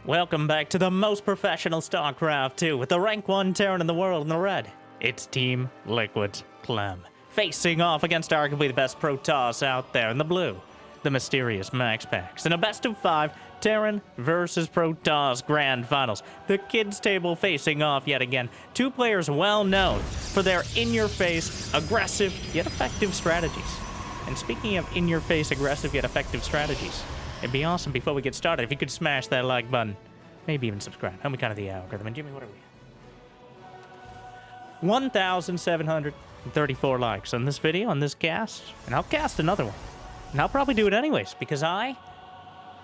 Welcome back to the most professional StarCraft 2 with the rank 1 Terran in the world in the red. It's Team Liquid's Clem, facing off against arguably the best Protoss out there in the blue, the mysterious MaxPax, in a best of 5 Terran versus Protoss Grand Finals. The kids table facing off yet again. Two players well known for their in-your-face, aggressive yet effective strategies. And speaking of in-your-face, aggressive yet effective strategies, it'd be awesome before we get started if you could smash that like button. Maybe even subscribe. Help me kind of the algorithm. And Jimmy, what are we at? 1,734 likes on this video, on this cast. And I'll cast another one. And I'll probably do it anyways, because I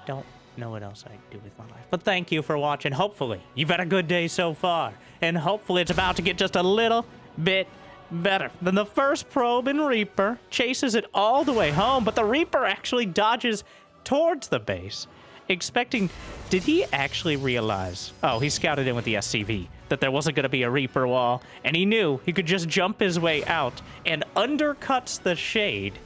don't know what else I do with my life. But thank you for watching. Hopefully, you've had a good day so far. And hopefully it's about to get just a little bit better. Then the first probe in Reaper chases it all the way home, but the Reaper actually dodges towards the base, expecting... Did he actually realize... Oh, he scouted in with the SCV, that there wasn't going to be a Reaper wall, and he knew he could just jump his way out and undercuts the shade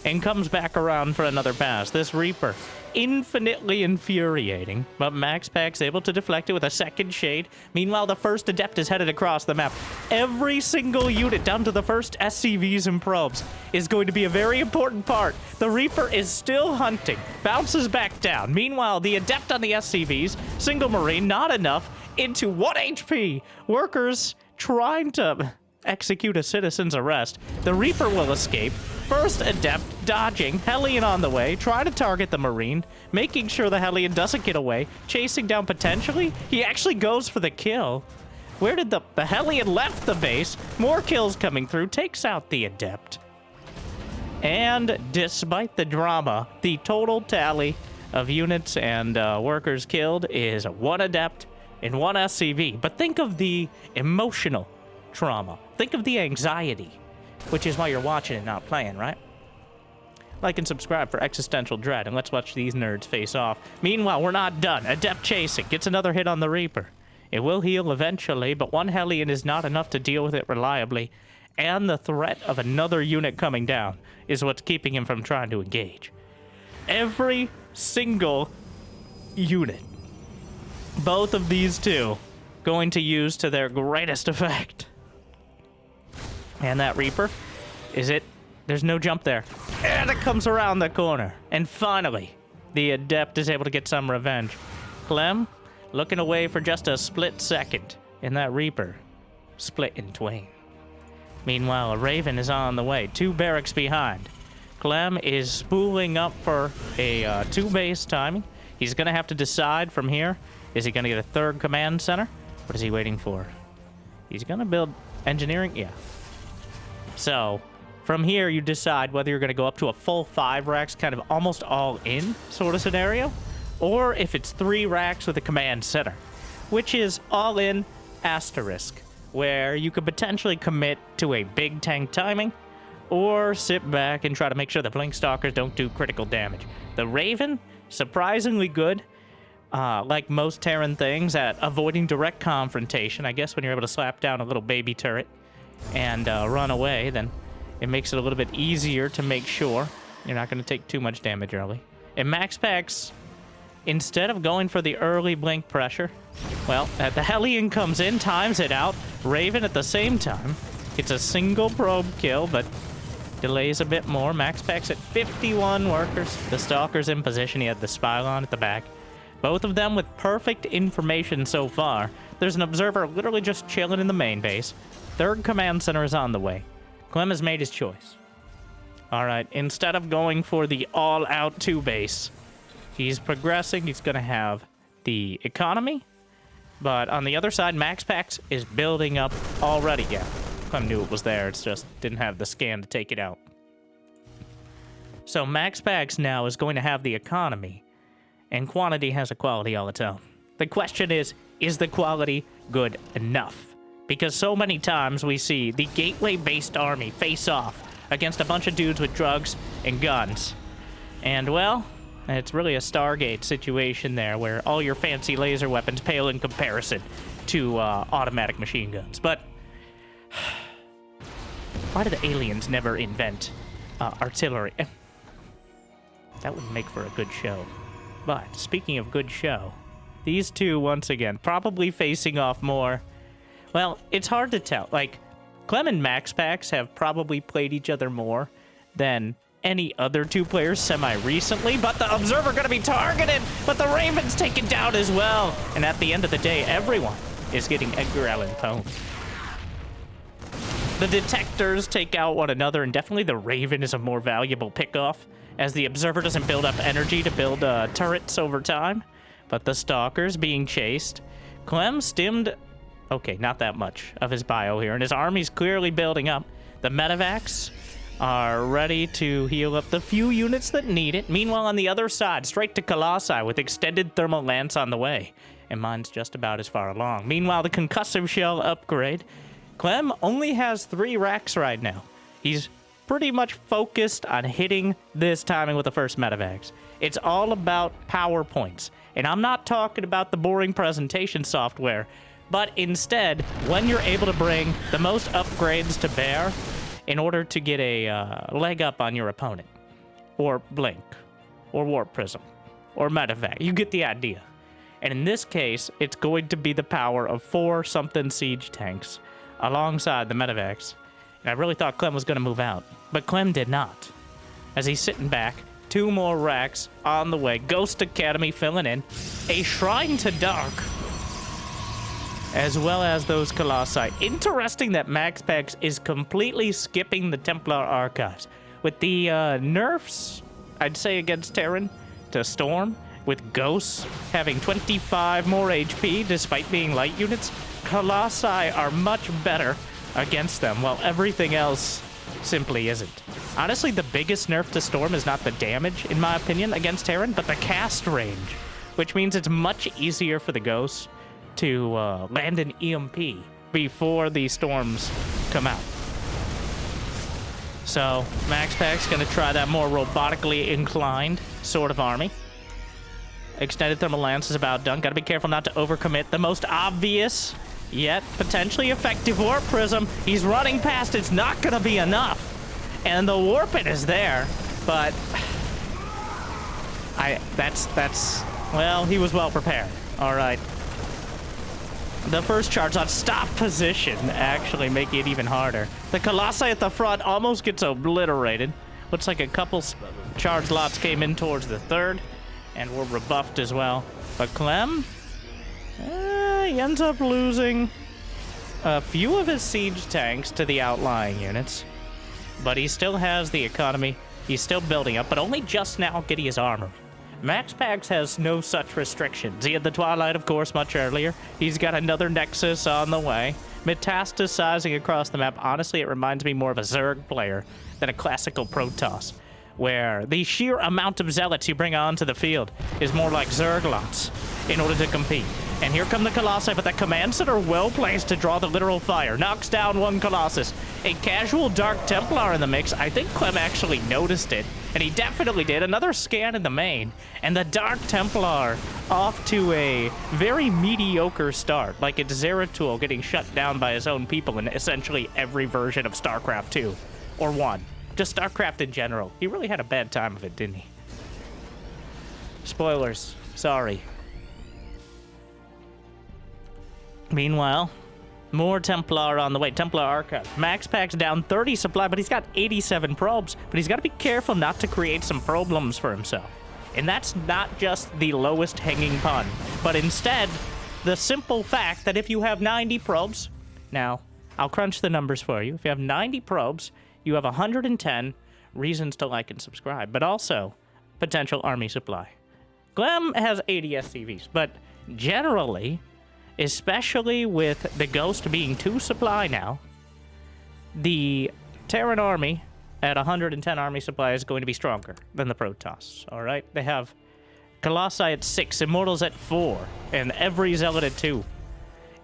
and comes back around for another pass. This Reaper, infinitely infuriating, but MaxPax able to deflect it with a second shade. Meanwhile, the first Adept is headed across the map. Every single unit, down to the first SCVs and probes, is going to be a very important part. The Reaper is still hunting, bounces back down. Meanwhile, the Adept on the SCVs, single Marine, not enough, into 1 HP. Workers trying to execute a citizen's arrest. The Reaper will escape. First Adept dodging, Hellion on the way, trying to target the Marine, making sure the Hellion doesn't get away, chasing down potentially. He actually goes for the kill. Where did the Hellion left the base? More kills coming through, takes out the Adept. And despite the drama, the total tally of units and workers killed is 1 Adept and 1 SCV. But think of the emotional trauma. Think of the anxiety, which is why you're watching and not playing, right? Like and subscribe for existential dread, and let's watch these nerds face off. Meanwhile, we're not done. Adept chasing, gets another hit on the Reaper. It will heal eventually, but 1 Hellion is not enough to deal with it reliably, and the threat of another unit coming down is what's keeping him from trying to engage. Every single unit, both of these two, going to use to their greatest effect. And that Reaper, is it? There's no jump there. And it comes around the corner. And finally, the Adept is able to get some revenge. Clem, looking away for just a split second. And that Reaper, split in twain. Meanwhile, a Raven is on the way. 2 barracks behind. Clem is spooling up for a 2-base timing. He's going to have to decide from here. Is he going to get a 3rd command center? What is he waiting for? He's going to build engineering? Yeah. So, from here, you decide whether you're going to go up to a full 5 racks, kind of almost all-in sort of scenario, or if it's 3 racks with a command center, which is all-in asterisk, where you could potentially commit to a big tank timing, or sit back and try to make sure the Blink Stalkers don't do critical damage. The Raven, surprisingly good, like most Terran things, at avoiding direct confrontation. I guess when you're able to slap down a little baby turret and run away, then it makes it a little bit easier to make sure you're not going to take too much damage early. And MaxPax, instead of going for the early blink pressure, well, the Hellion comes in, times it out. Raven at the same time gets a single probe kill, but delays a bit more. MaxPax at 51 workers. The Stalker's in position. He had the Spylon at the back. Both of them with perfect information so far. There's an observer literally just chilling in the main base. 3rd command center is on the way. Clem has made his choice. All right, instead of going for the all-out 2 base, he's progressing. He's going to have the economy. But on the other side, MaxPax is building up already. Yeah, Clem knew it was there. It's just didn't have the scan to take it out. So MaxPax now is going to have the economy, and quantity has a quality all its own. The question is the quality good enough? Because so many times we see the gateway-based army face off against a bunch of dudes with drugs and guns. And, well, it's really a Stargate situation there where all your fancy laser weapons pale in comparison to automatic machine guns. But why did the aliens never invent artillery? That would make for a good show. But speaking of good show, These two, once again, probably facing off more. Well, it's hard to tell. Like, Clem and MaxPax have probably played each other more than any other two players semi-recently, but the Observer gonna be targeted, but the Raven's taken down as well. And at the end of the day, everyone is getting Edgar Allan Poe. The Detectors take out one another, and definitely the Raven is a more valuable pickoff, as the Observer doesn't build up energy to build turrets over time. But the Stalker's being chased. Clem stimmed, okay, not that much of his bio here, and his army's clearly building up. The Medivacs are ready to heal up the few units that need it. Meanwhile, on the other side, straight to Colossi with extended thermal lance on the way. And mine's just about as far along. Meanwhile, the concussive shell upgrade. Clem only has 3 racks right now. He's pretty much focused on hitting this timing with the first Medivacs. It's all about PowerPoints. And I'm not talking about the boring presentation software, but instead, when you're able to bring the most upgrades to bear in order to get a leg up on your opponent, or Blink, or Warp Prism, or Medevac, you get the idea. And in this case, it's going to be the power of 4-something siege tanks alongside the Medevacs. And I really thought Clem was going to move out, but Clem did not. As he's sitting back, 2 more racks on the way. Ghost Academy filling in. A Shrine to Dark, as well as those Colossi. Interesting that MaxPax is completely skipping the Templar Archives. With the nerfs, I'd say, against Terran to Storm, with Ghosts having 25 more HP despite being light units, Colossi are much better against them, while everything else simply isn't. Honestly, the biggest nerf to Storm is not the damage, in my opinion, against Terran, but the cast range, which means it's much easier for the Ghosts to land an EMP before the Storms come out. So, MaxPax's gonna try that more robotically inclined sort of army. Extended Thermal Lance is about done. Gotta be careful not to overcommit. The most obvious, yet potentially effective Warp Prism. He's running past. It's not gonna be enough. And the Warp It is there, but well, he was well prepared. All right. The first charge on stop position actually making it even harder. The Colossi at the front almost gets obliterated. Looks like a couple charge lots came in towards the third and were rebuffed as well. But Clem, he ends up losing a few of his siege tanks to the outlying units. But he still has the economy. He's still building up, but only just now getting his armor. MaxPax has no such restrictions. He had the Twilight, of course, much earlier. He's got another Nexus on the way. Metastasizing across the map. Honestly, it reminds me more of a Zerg player than a classical Protoss, where the sheer amount of zealots you bring onto the field is more like Zerg lots in order to compete. And here come the Colossi, but the command center well placed to draw the literal fire. Knocks down one Colossus. A casual Dark Templar in the mix. I think Clem actually noticed it, and he definitely did. Another scan in the main, and the Dark Templar off to a very mediocre start. Like it's Zeratul getting shut down by his own people in essentially every version of StarCraft 2. Or 1. Just StarCraft in general. He really had a bad time of it, didn't he? Spoilers. Sorry. Meanwhile, more Templar on the way. Templar Archive. MaxPax down 30 supply, but he's got 87 probes. But he's got to be careful not to create some problems for himself. And that's not just the lowest hanging pun, but instead, the simple fact that if you have 90 probes, now, I'll crunch the numbers for you. If you have 90 probes, you have 110 reasons to like and subscribe, but also potential army supply. Clem has 80 SCVs, but generally, especially with the Ghost being 2 supply now, the Terran army at 110 army supply is going to be stronger than the Protoss, all right? They have Colossi at 6, Immortals at 4, and every Zealot at 2.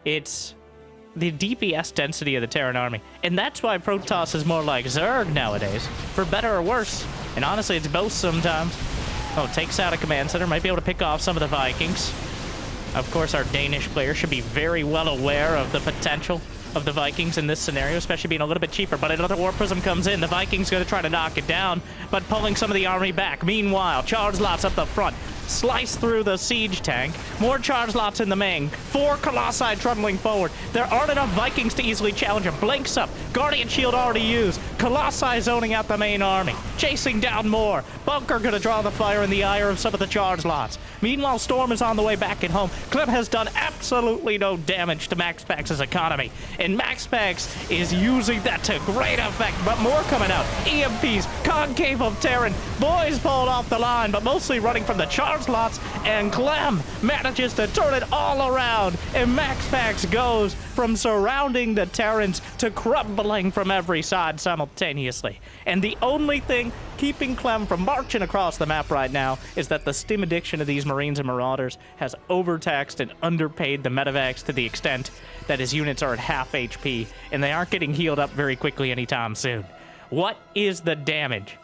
It's the DPS density of the Terran army, and that's why Protoss is more like Zerg nowadays, for better or worse. And honestly, it's both sometimes. Oh, takes out a command center, might be able to pick off some of the Vikings. Of course, our Danish player should be very well aware of the potential of the Vikings in this scenario, especially being a little bit cheaper. But another Warp Prism comes in. The Vikings going to try to knock it down, but pulling some of the army back. Meanwhile, charge lots up the front. slice through the siege tank. More charge lots in the main. 4 Colossi trundling forward. There aren't enough Vikings to easily challenge him. Blinks up. Guardian Shield already used. Colossi zoning out the main army. Chasing down more. Bunker gonna draw the fire in the ire of some of the charge lots. Meanwhile, Storm is on the way back at home. Clem has done absolutely no damage to MaxPax's economy. And MaxPax is using that to great effect. But more coming out. EMPs. Concave of Terran. Boys pulled off the line, but mostly running from the charge lots. And Clem manages to turn it all around. And MaxPax goes from surrounding the Terrans to crumbling from every side simultaneously. And the only thing keeping Clem from marching across the map right now is that the stim addiction of these Marines and Marauders has overtaxed and underpaid the medevacs to the extent that his units are at half HP, and they aren't getting healed up very quickly anytime soon. What is the damage?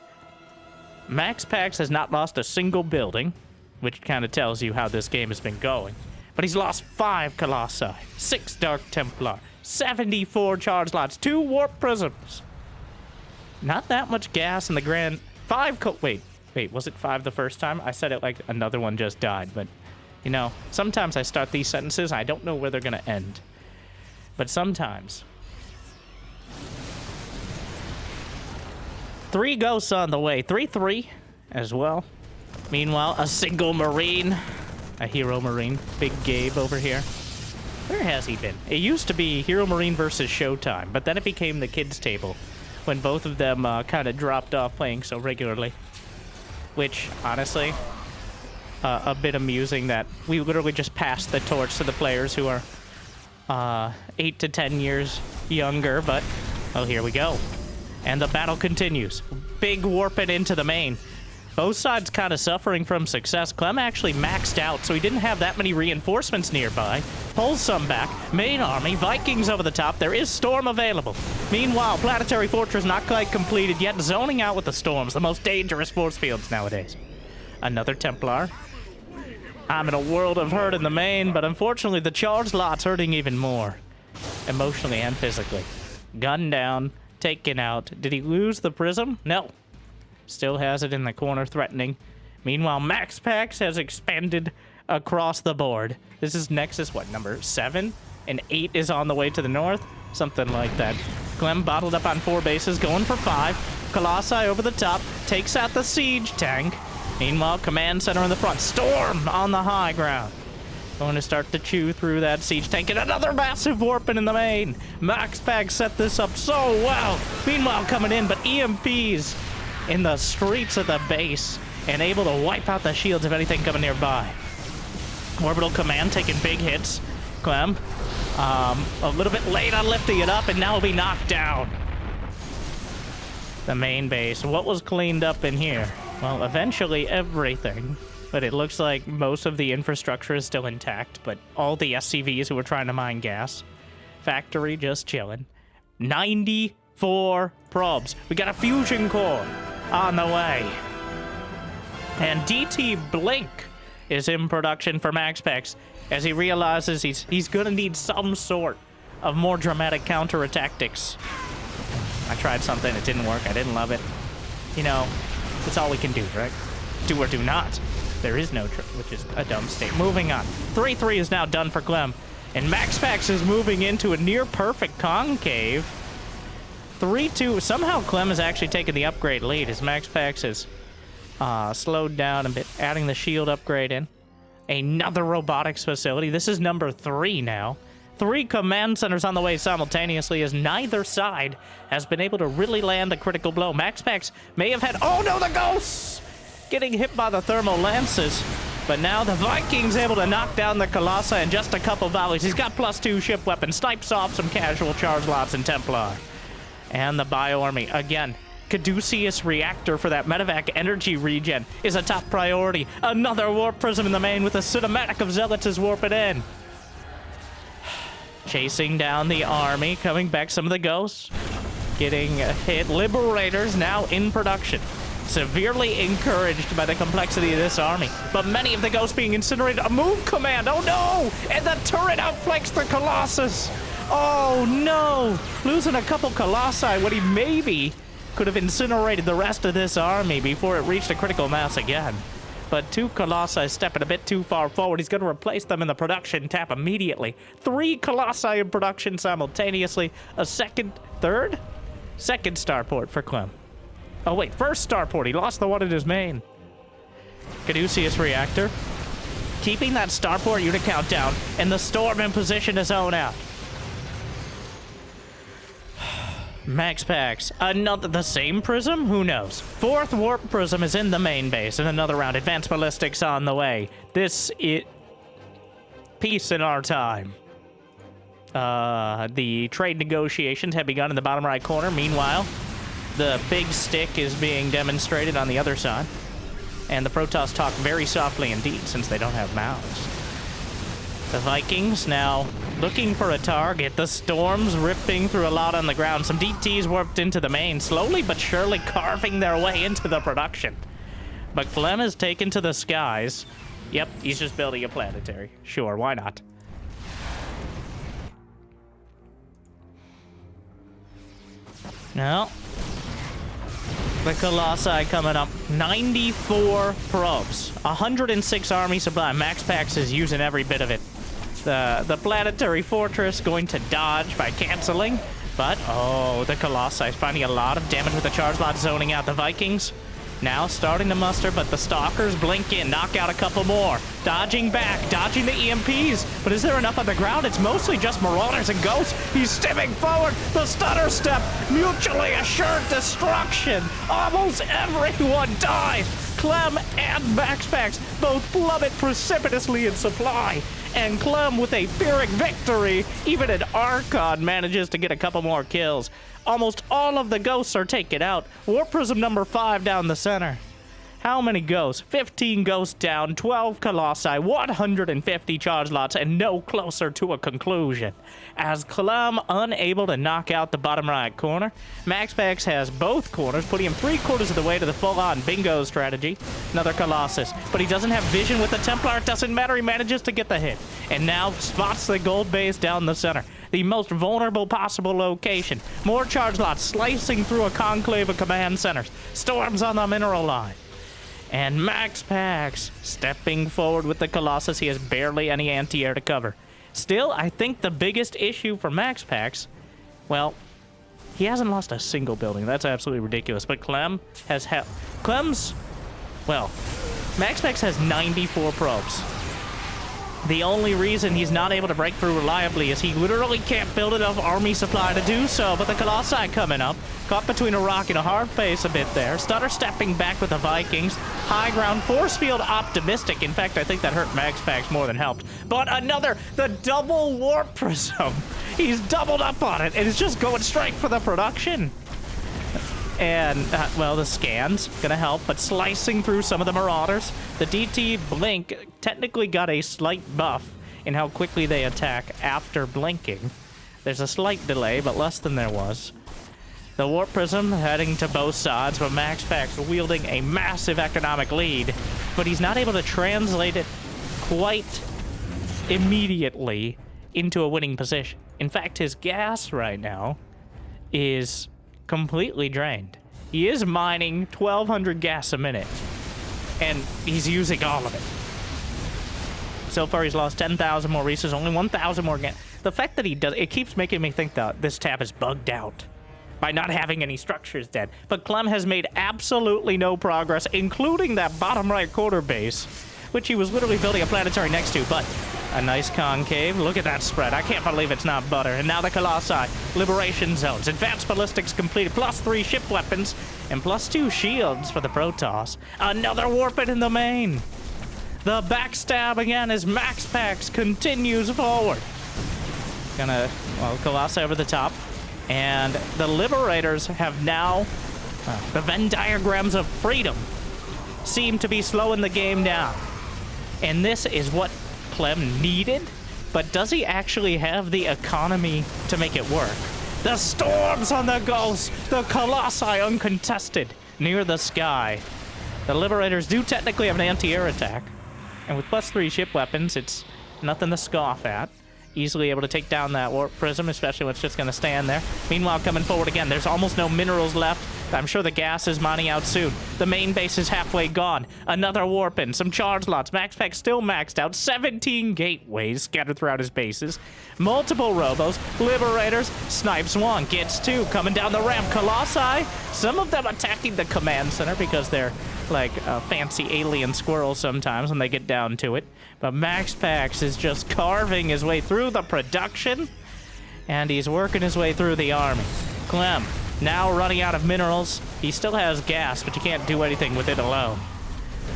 MaxPax has not lost a single building, which kind of tells you how this game has been going. But he's lost 5 Colossi, 6 Dark Templar, 74 charge lots, 2 Warp Prisms. Not that much gas in the grand... 5 Wait, was it 5 the first time? I said it like another one just died, but... You know, sometimes I start these sentences, I don't know where they're gonna end. But sometimes... 3 ghosts on the way. 3-3 as well. Meanwhile, a single Marine. A Hero Marine. Big Gabe over here. Where has he been? It used to be Hero Marine versus Showtime, but then it became the kids' table when both of them kind of dropped off playing so regularly. Which, honestly, a bit amusing that we literally just passed the torch to the players who are 8 to 10 years younger, but, oh, here we go. And the battle continues. Big warping into the main. Both sides kind of suffering from success. Clem actually maxed out, so he didn't have that many reinforcements nearby. Pulls some back. Main army, Vikings over the top. There is Storm available. Meanwhile, Planetary Fortress not quite completed yet. Zoning out with the Storms, the most dangerous force fields nowadays. Another Templar. I'm in a world of hurt in the main, but unfortunately the charge lot's hurting even more. Emotionally and physically. Gun down, taken out. Did he lose the prism? No. Still has it in the corner, threatening. Meanwhile, MaxPax has expanded across the board. This is Nexus, what, number 7? And 8 is on the way to the north? Something like that. Clem bottled up on 4 bases, going for 5. Colossi over the top, takes out the siege tank. Meanwhile, command center in the front. Storm on the high ground. Going to start to chew through that siege tank. And another massive warping in the main. MaxPax set this up so well. Meanwhile, coming in, but EMPs in the streets of the base and able to wipe out the shields of anything coming nearby. Orbital command taking big hits. Clem, a little bit late on lifting it up, and now will be knocked down. The main base. What was cleaned up in here? Well, eventually everything. But it looks like most of the infrastructure is still intact, but all the SCVs who were trying to mine gas. Factory just chilling. 94 probes. We got a fusion core on the way. And DT Blink is in production for MaxPax as he realizes he's gonna need some sort of more dramatic counter-tactics. I tried something, it didn't work, I didn't love it. You know, it's all we can do, right? Do or do not. There is no which is a dumb state. Moving on. 3-3 is now done for Clem. And MaxPax is moving into a near-perfect concave. 3-2. Somehow Clem has actually taken the upgrade lead as MaxPax has slowed down a bit, adding the shield upgrade in. Another robotics facility. This is number 3 now. 3 command centers on the way simultaneously as neither side has been able to really land a critical blow. MaxPax may have had... Oh no, the ghosts! Getting hit by the thermal lances. But now the Vikings able to knock down the Colossi in just a couple volleys. He's got +2 ship weapon. Snipes off some casual charge lots and Templar. And the Bio-Army, again, Caduceus Reactor for that medevac energy regen is a top priority. Another Warp Prism in the main with a cinematic of Zealots is warping in. Chasing down the army, coming back some of the ghosts. Getting hit. Liberators now in production. Severely encouraged by the complexity of this army. But many of the ghosts being incinerated. A move command, oh no! And the turret outflanks the Colossus. Oh no! Losing a couple Colossi when he maybe could have incinerated the rest of this army before it reached a critical mass again. but 2 Colossi stepping a bit too far forward. He's going to replace them in the production tab immediately. 3 Colossi in production simultaneously. A second starport for Clem. Oh wait, first starport. He lost the one in his main. Caduceus reactor. Keeping that starport unit count down, and the Storm in position to zone out. MaxPax, another, the same prism? Who knows? 4th warp prism is in the main base in another round. Advanced ballistics on the way. This is peace in our time. The trade negotiations have begun in the bottom right corner. Meanwhile, the big stick is being demonstrated on the other side. And the Protoss talk very softly indeed, since they don't have mouths. The Vikings now looking for a target. The Storms ripping through a lot on the ground. Some DTs warped into the main, slowly but surely carving their way into the production. But Clem is taken to the skies. Yep, he's just building a planetary. Sure, why not? No. The Colossi coming up. 94 probes. 106 army supply. MaxPax is using every bit of it. The planetary fortress going to dodge by canceling. But, oh, the Colossi finding a lot of damage with the charge lot zoning out. The Vikings now starting to muster, but the Stalkers blink in, knock out a couple more. Dodging back, dodging the EMPs. But is there enough on the ground? It's mostly just Marauders and Ghosts. He's stepping forward. The stutter step. Mutually assured destruction. Almost everyone dies. Clem and MaxPax both plummet precipitously in supply. And Clem with a Pyrrhic victory. Even an Archon manages to get a couple more kills. Almost all of the Ghosts are taken out. Warp Prism number 5 down the center. How many Ghosts? 15 Ghosts down, 12 Colossi, 150 charge lots, and no closer to a conclusion. As Clem unable to knock out the bottom right corner, MaxPax has both corners, putting him 3/4 of the way to the full-on bingo strategy. Another Colossus, but he doesn't have vision with the Templar. It doesn't matter, he manages to get the hit. And now spots the gold base down the center. The most vulnerable possible location. More charge lots slicing through a conclave of command centers. Storms on the mineral line. And MaxPax stepping forward with the Colossus. He has barely any anti-air to cover. Still, I think the biggest issue for MaxPax, well, he hasn't lost a single building. That's absolutely ridiculous. But Clem has MaxPax has 94 probes. The only reason he's not able to break through reliably is he literally can't build enough army supply to do so. But the Colossi coming up, caught between a rock and a hard place a bit there. Stutter stepping back with the Vikings. High ground, force field optimistic. In fact, I think that hurt MaxPax more than helped. But the double warp prism. He's doubled up on it, and it's just going straight for the production. And, well, the scan's gonna help, but slicing through some of the Marauders. The DT blink technically got a slight buff in how quickly they attack after blinking. There's a slight delay, but less than there was. The Warp Prism heading to both sides, but MaxPax wielding a massive economic lead, but he's not able to translate it quite immediately into a winning position. In fact, his gas right now is completely drained. He is mining 1,200 gas a minute, and he's using all of it. So far, he's lost 10,000 more resources, only 1,000 more gas. The fact that he does, it keeps making me think that this tab is bugged out by not having any structures dead. But Clem has made absolutely no progress, including that bottom right quarter base, which he was literally building a planetary next to, but a nice concave. Look at that spread. I can't believe it's not butter. And now the Colossi. Liberation zones. Advanced ballistics completed. +3 ship weapons. And +2 shields for the Protoss. Another warping in the main. The backstab again as MaxPax continues forward. Colossi over the top. And the Liberators have now... the Venn diagrams of freedom seem to be slowing the game down. And this is what Clem needed, but does he actually have the economy to make it work? The Storms on the Ghosts, the Colossi uncontested near the sky. The Liberators do technically have an anti-air attack, and with +3 ship weapons, it's nothing to scoff at. Easily able to take down that Warp Prism, especially when it's just going to stand there. Meanwhile, coming forward again, there's almost no minerals left. I'm sure the gas is mining out soon. The main base is halfway gone. Another warp in, some charge lots. MaxPax still maxed out. 17 gateways scattered throughout his bases. Multiple robos, liberators, snipes one, gets two, coming down the ramp. Colossi, some of them attacking the command center because they're like fancy alien squirrels sometimes when they get down to it. But MaxPax is just carving his way through the production, and he's working his way through the army. Clem, now running out of minerals. He still has gas, but you can't do anything with it alone.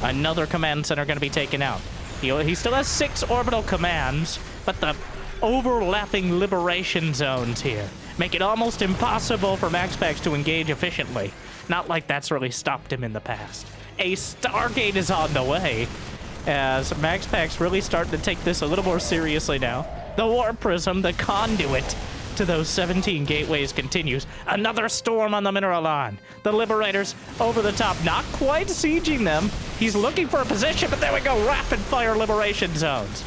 Another command center going to be taken out. He still has 6 orbital commands, but the overlapping liberation zones here make it almost impossible for MaxPax to engage efficiently. Not like that's really stopped him in the past. A Stargate is on the way, as MaxPax really starting to take this a little more seriously now. The Warp Prism, the conduit to those 17 gateways, continues. Another storm on the mineral line. The Liberators over the top, not quite sieging them. He's looking for a position, but there we go, rapid fire liberation zones.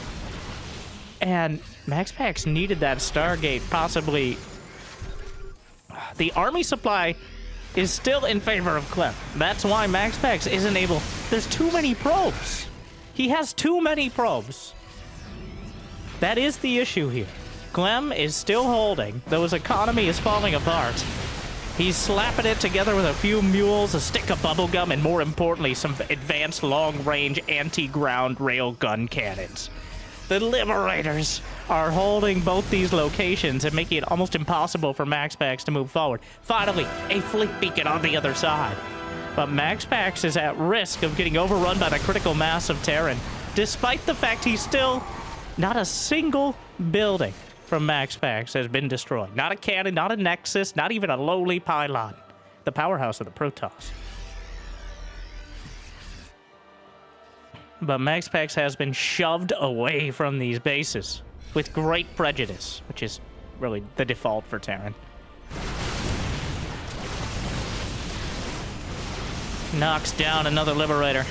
And MaxPax needed that Stargate, possibly. The army supply is still in favor of Clem. That's why MaxPax isn't able. There's too many probes. He has too many probes. That is the issue here. Clem is still holding, though his economy is falling apart. He's slapping it together with a few mules, a stick of bubblegum, and more importantly, some advanced long-range anti-ground railgun cannons. The Liberators are holding both these locations and making it almost impossible for MaxPax to move forward. Finally, a fleet beacon on the other side. But MaxPax is at risk of getting overrun by the critical mass of Terran, despite the fact he's still not a single building from MaxPax has been destroyed. Not a cannon, not a nexus, not even a lowly pylon. The powerhouse of the Protoss. But MaxPax has been shoved away from these bases with great prejudice, which is really the default for Terran. Knocks down another Liberator.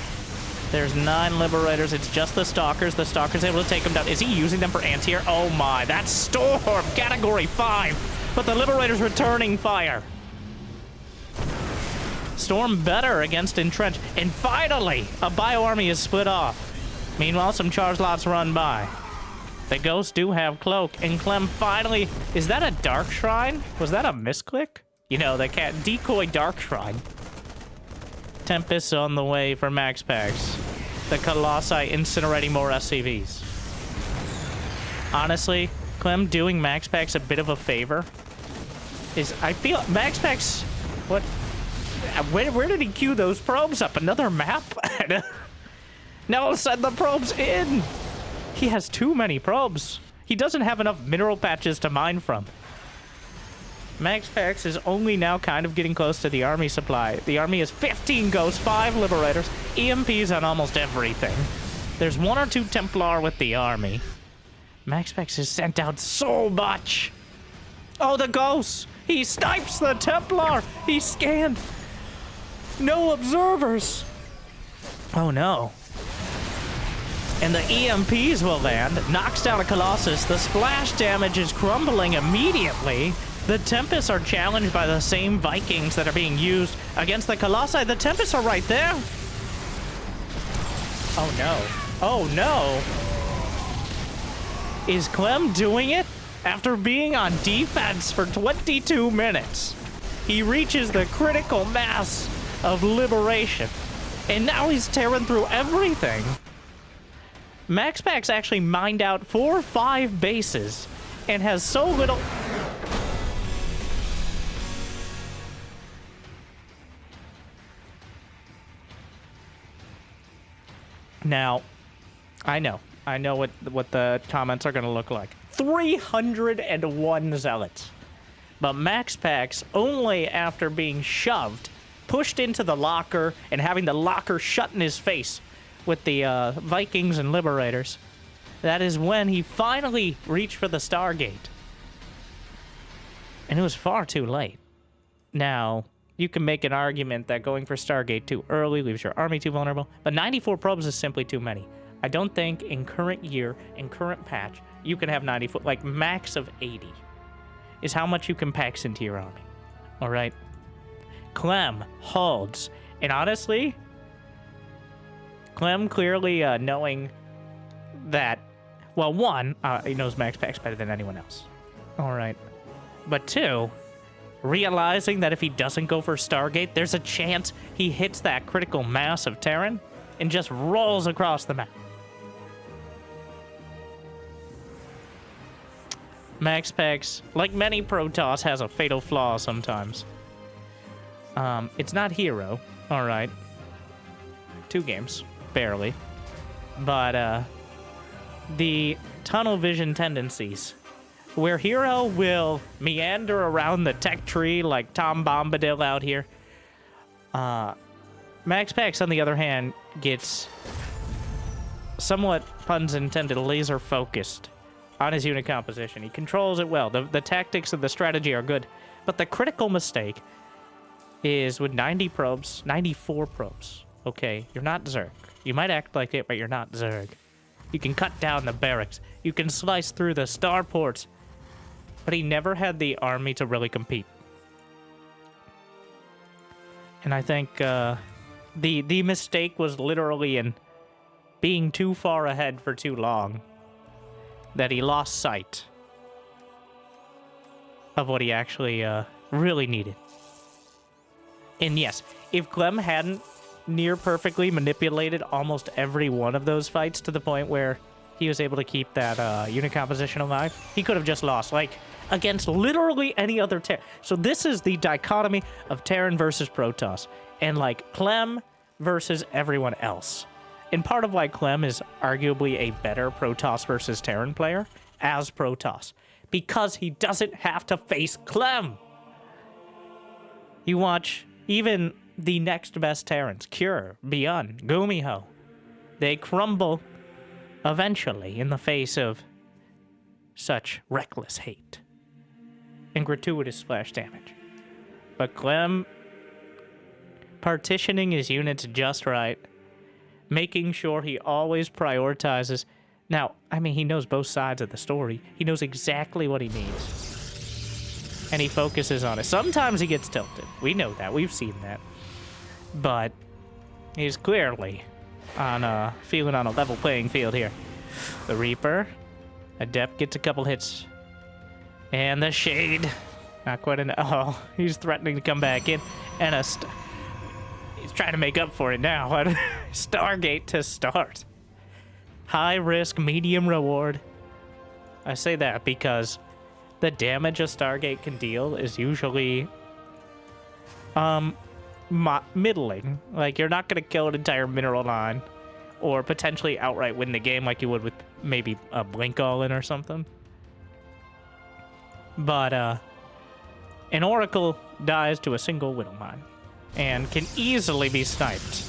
There's 9 Liberators. It's just the Stalkers. The Stalker's able to take them down. Is he using them for anti-air? Oh my, that's Storm, Category 5. But the Liberator's returning fire. Storm better against Entrench. And finally, a bio-army is split off. Meanwhile, some charge lots run by. The Ghosts do have Cloak. And Clem finally... Is that a Dark Shrine? Was that a misclick? You know, they can't decoy Dark Shrine. Tempest on the way for MaxPax. The Colossi incinerating more SCVs. Honestly, Clem doing MaxPax a bit of a favor. I feel... MaxPax... What... Where did he queue those probes up? Another map? No, send the probes in! He has too many probes. He doesn't have enough mineral patches to mine from. MaxPax is only now kind of getting close to the army supply. The army is 15 Ghosts, 5 Liberators, EMPs on almost everything. There's 1 or 2 Templar with the army. MaxPax has sent out so much. Oh, the Ghosts! He snipes the Templar! He scanned! No observers! Oh no. And the EMPs will land, knocks down a Colossus. The splash damage is crumbling immediately. The Tempests are challenged by the same Vikings that are being used against the Colossi. The Tempests are right there. Oh no. Oh no. Is Clem doing it? After being on defense for 22 minutes, he reaches the critical mass of liberation. And now he's tearing through everything. MaxPax actually mined out 4 or 5 bases and has so little... Now, I know what the comments are going to look like. 301 Zealots. But MaxPax, only after being shoved, pushed into the locker, and having the locker shut in his face with the Vikings and Liberators, that is when he finally reached for the Stargate. And it was far too late. Now, you can make an argument that going for Stargate too early leaves your army too vulnerable, but 94 probes is simply too many. I don't think in current year, in current patch, you can have 94, like max of 80 is how much you can pack into your army. All right? Clem holds. And honestly, Clem clearly knowing that, well, one, he knows MaxPax better than anyone else. All right. But two, realizing that if he doesn't go for Stargate, there's a chance he hits that critical mass of Terran and just rolls across the map. MaxPax, like many Protoss, has a fatal flaw sometimes. It's not hero, all right. 2 games, barely. But the tunnel vision tendencies, where hero will meander around the tech tree like Tom Bombadil out here. MaxPax, on the other hand, gets somewhat, puns intended, laser focused on his unit composition. He controls it well. The tactics and the strategy are good. But the critical mistake is with 90 probes, 94 probes. Okay, you're not Zerg. You might act like it, but you're not Zerg. You can cut down the barracks. You can slice through the starports. But he never had the army to really compete. And I think the mistake was literally in being too far ahead for too long, that he lost sight of what he actually really needed. And yes, if Clem hadn't near perfectly manipulated almost every one of those fights to the point where he was able to keep that unit composition alive, he could have just lost, like, against literally any other Terran. So this is the dichotomy of Terran versus Protoss, and, like, Clem versus everyone else. And part of why Clem is arguably a better Protoss versus Terran player as Protoss, because he doesn't have to face Clem. You watch even the next best Terrans, Cure, Beyond, Gumiho, they crumble eventually in the face of such reckless hate and gratuitous splash damage. But Clem, partitioning his units just right, making sure he always prioritizes. Now, I mean, he knows both sides of the story. He knows exactly what he needs. And he focuses on it. Sometimes he gets tilted. We know that. We've seen that. But he's clearly on feeling on a level playing field here. The Reaper. Adept gets a couple hits. And the Shade. Not quite enough. Oh, he's threatening to come back in. And he's trying to make up for it now. Stargate to start. High risk, medium reward. I say that because the damage a Stargate can deal is usually middling. Like, you're not going to kill an entire mineral line or potentially outright win the game like you would with maybe a Blink All-In or something. But an Oracle dies to a single Widow Mine and can easily be sniped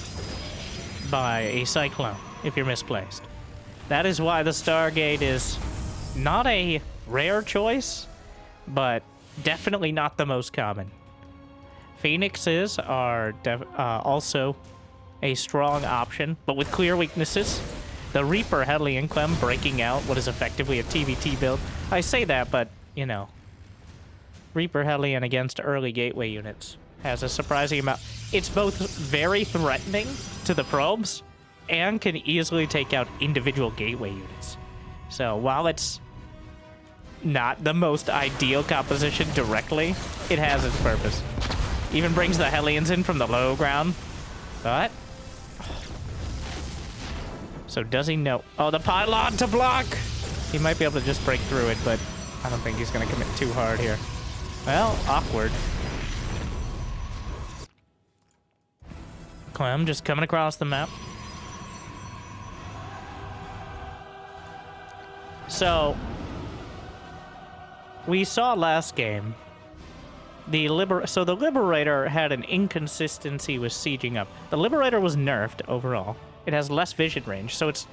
by a Cyclone if you're misplaced. That is why the Stargate is not a rare choice, but definitely not the most common. Phoenixes are also a strong option, but with clear weaknesses. The Reaper, Headley, and Clem breaking out what is effectively a TVT build. I say that, but, you know, Reaper, Hellion against early gateway units has a surprising amount. It's both very threatening to the probes and can easily take out individual gateway units. So while it's not the most ideal composition directly, it has its purpose. Even brings the Hellions in from the low ground. But so does he know? Oh, the pylon to block! He might be able to just break through it, but I don't think he's going to commit too hard here. Well, awkward. Clem just coming across the map. So, we saw last game, the Liberator had an inconsistency with sieging up. The Liberator was nerfed overall. It has less vision range, so it's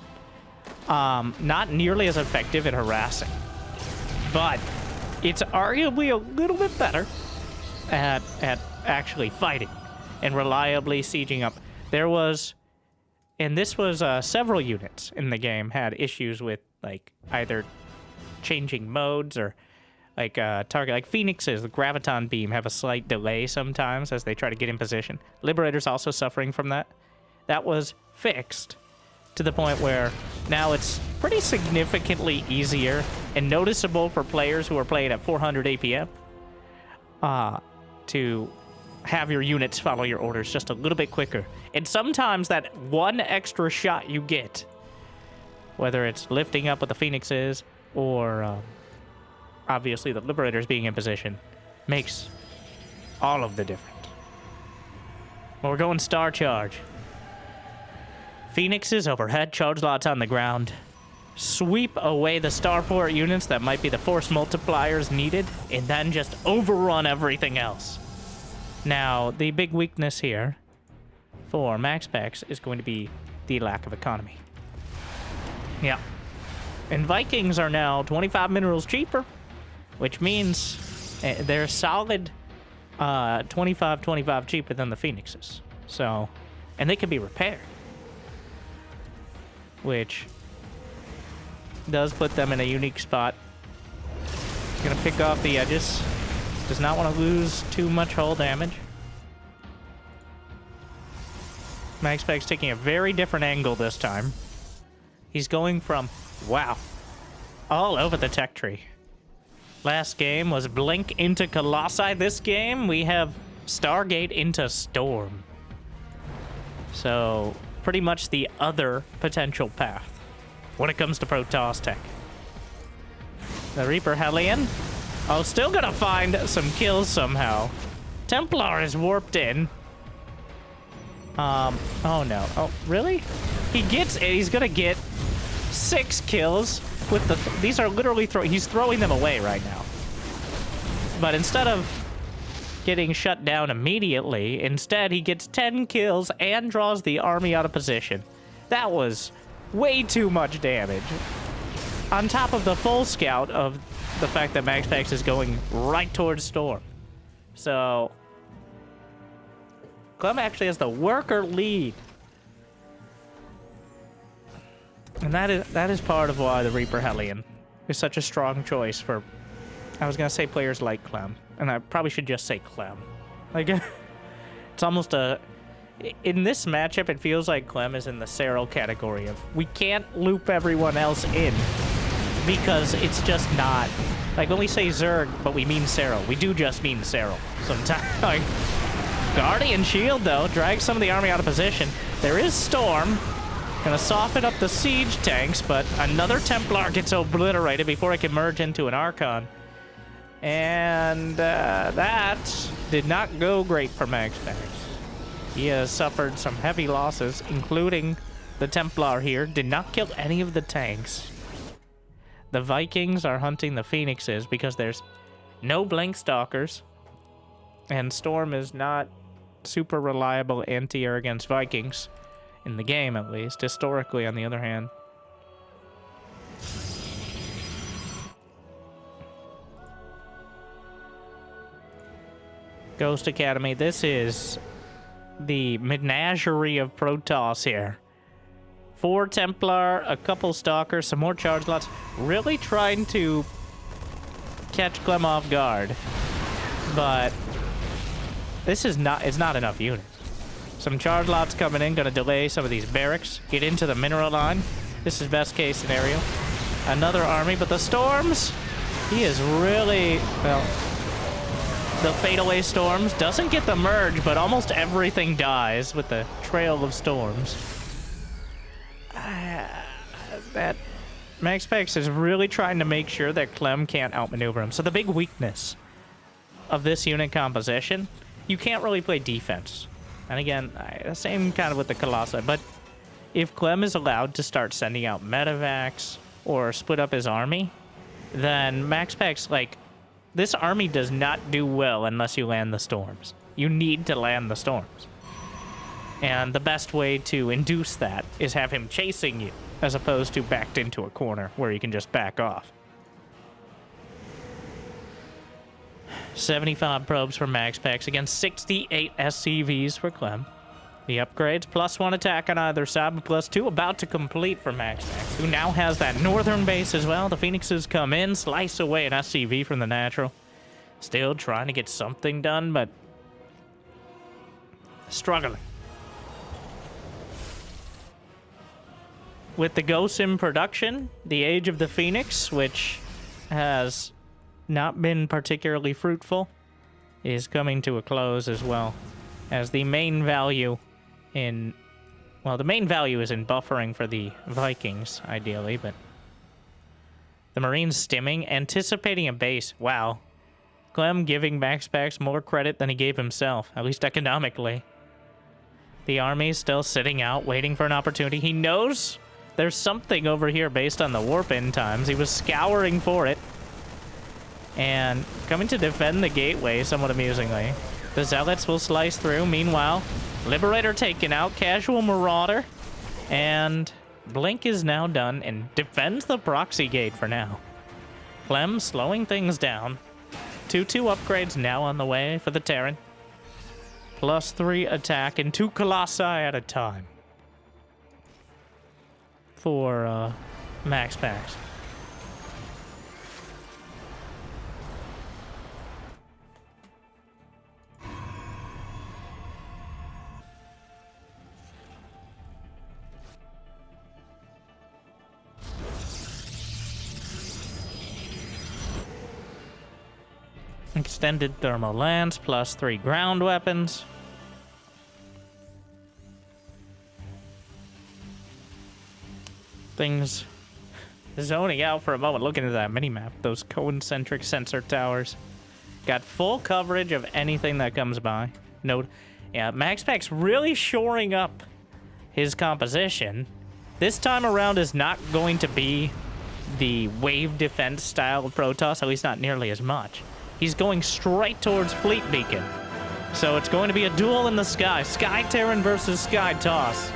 not nearly as effective at harassing. But it's arguably a little bit better at actually fighting and reliably sieging up. There was, and this was several units in the game had issues with, like, either changing modes or like target, like Phoenixes, the Graviton Beam have a slight delay sometimes as they try to get in position. Liberator's also suffering from that. That was fixed to the point where now it's pretty significantly easier and noticeable for players who are playing at 400 APM to have your units follow your orders just a little bit quicker. And sometimes that one extra shot you get, whether it's lifting up with the Phoenixes or obviously the Liberators being in position, makes all of the difference. Well, we're going Star Charge. Phoenixes overhead, charge lots on the ground. Sweep away the starport units that might be the force multipliers needed, and then just overrun everything else. Now, the big weakness here for MaxPax is going to be the lack of economy. Yeah. And Vikings are now 25 minerals cheaper, which means they're solid 25 cheaper than the Phoenixes. So, and they can be repaired, which does put them in a unique spot. Gonna pick off the edges. Does not want to lose too much hull damage. MaxPax taking a very different angle this time. He's going from, wow, all over the tech tree. Last game was Blink into Colossi. This game, we have Stargate into Storm. So, pretty much the other potential path when it comes to Protoss tech. The Reaper Hellion. Oh, still gonna find some kills somehow. Templar is warped in. Oh no. Oh, really? He's gonna get 6 kills with the... These are literally he's throwing them away right now. But instead of getting shut down immediately, instead he gets 10 kills and draws the army out of position. That was way too much damage. On top of the full scout of the fact that MaxPax is going right towards Storm. So, Clem actually has the worker lead. And that is part of why the Reaper Hellion is such a strong choice for, I was gonna say players like Clem, and I probably should just say Clem. Like, it's almost a, in this matchup, it feels like Clem is in the Cyril category of, we can't loop everyone else in, because it's just not, like when we say Zerg, but we mean Cyril, we do just mean Cyril sometimes. Like, Guardian Shield, though, drags some of the army out of position. There is Storm. Gonna soften up the siege tanks, but another Templar gets obliterated before it can merge into an Archon. And that did not go great for MaxPax. He has suffered some heavy losses, including the Templar here. Did not kill any of the tanks. The Vikings are hunting the Phoenixes because there's no Blink Stalkers. And Storm is not super reliable anti-air against Vikings. In the game, at least. Historically, on the other hand. Ghost Academy. This is the menagerie of Protoss here. 4 Templar, a couple Stalkers, some more charge lots. Really trying to catch Clem off guard. But this is not, it's not enough units. Some charge lots coming in, gonna delay some of these barracks, get into the mineral line. This is best case scenario. Another army, but the Storms, he is really, well, the Fadeaway Storms doesn't get the merge, but almost everything dies with the Trail of Storms. That MaxPax is really trying to make sure that Clem can't outmaneuver him. So the big weakness of this unit composition, you can't really play defense. And again, the same kind of with the Colossi, but if Clem is allowed to start sending out medevacs or split up his army, then MaxPax, like, this army does not do well unless you land the Storms. You need to land the Storms. And the best way to induce that is have him chasing you, as opposed to backed into a corner where you can just back off. 75 probes for MaxPax against 68 SCVs for Clem. The upgrades, +1 attack on either side, but +2 about to complete for MaxPax, who now has that northern base as well. The Phoenixes come in, slice away an SCV from the natural. Still trying to get something done, but struggling. With the Ghosts in production, the Age of the Phoenix, which has not been particularly fruitful, is coming to a close as well, as the main value in, well, the main value is in buffering for the Vikings, ideally, but the Marines stimming, anticipating a base. Wow. Clem giving MaxPax more credit than he gave himself, at least economically. The army's still sitting out, waiting for an opportunity. He knows there's something over here based on the warp-in times. He was scouring for it. And coming to defend the gateway, somewhat amusingly. The Zealots will slice through. Meanwhile, Liberator taken out, Casual Marauder, and Blink is now done and defends the proxy gate for now. Clem slowing things down. 2-2 upgrades now on the way for the Terran. +3 attack and 2 Colossi at a time for MaxPax. Extended thermal lance, +3 ground weapons. Things zoning out for a moment, looking at that minimap. Those concentric sensor towers. Got full coverage of anything that comes by. Note, yeah, MaxPax really shoring up his composition. This time around is not going to be the wave defense style of Protoss, at least not nearly as much. He's going straight towards Fleet Beacon. So it's going to be a duel in the sky. Sky Terran versus Sky Toss.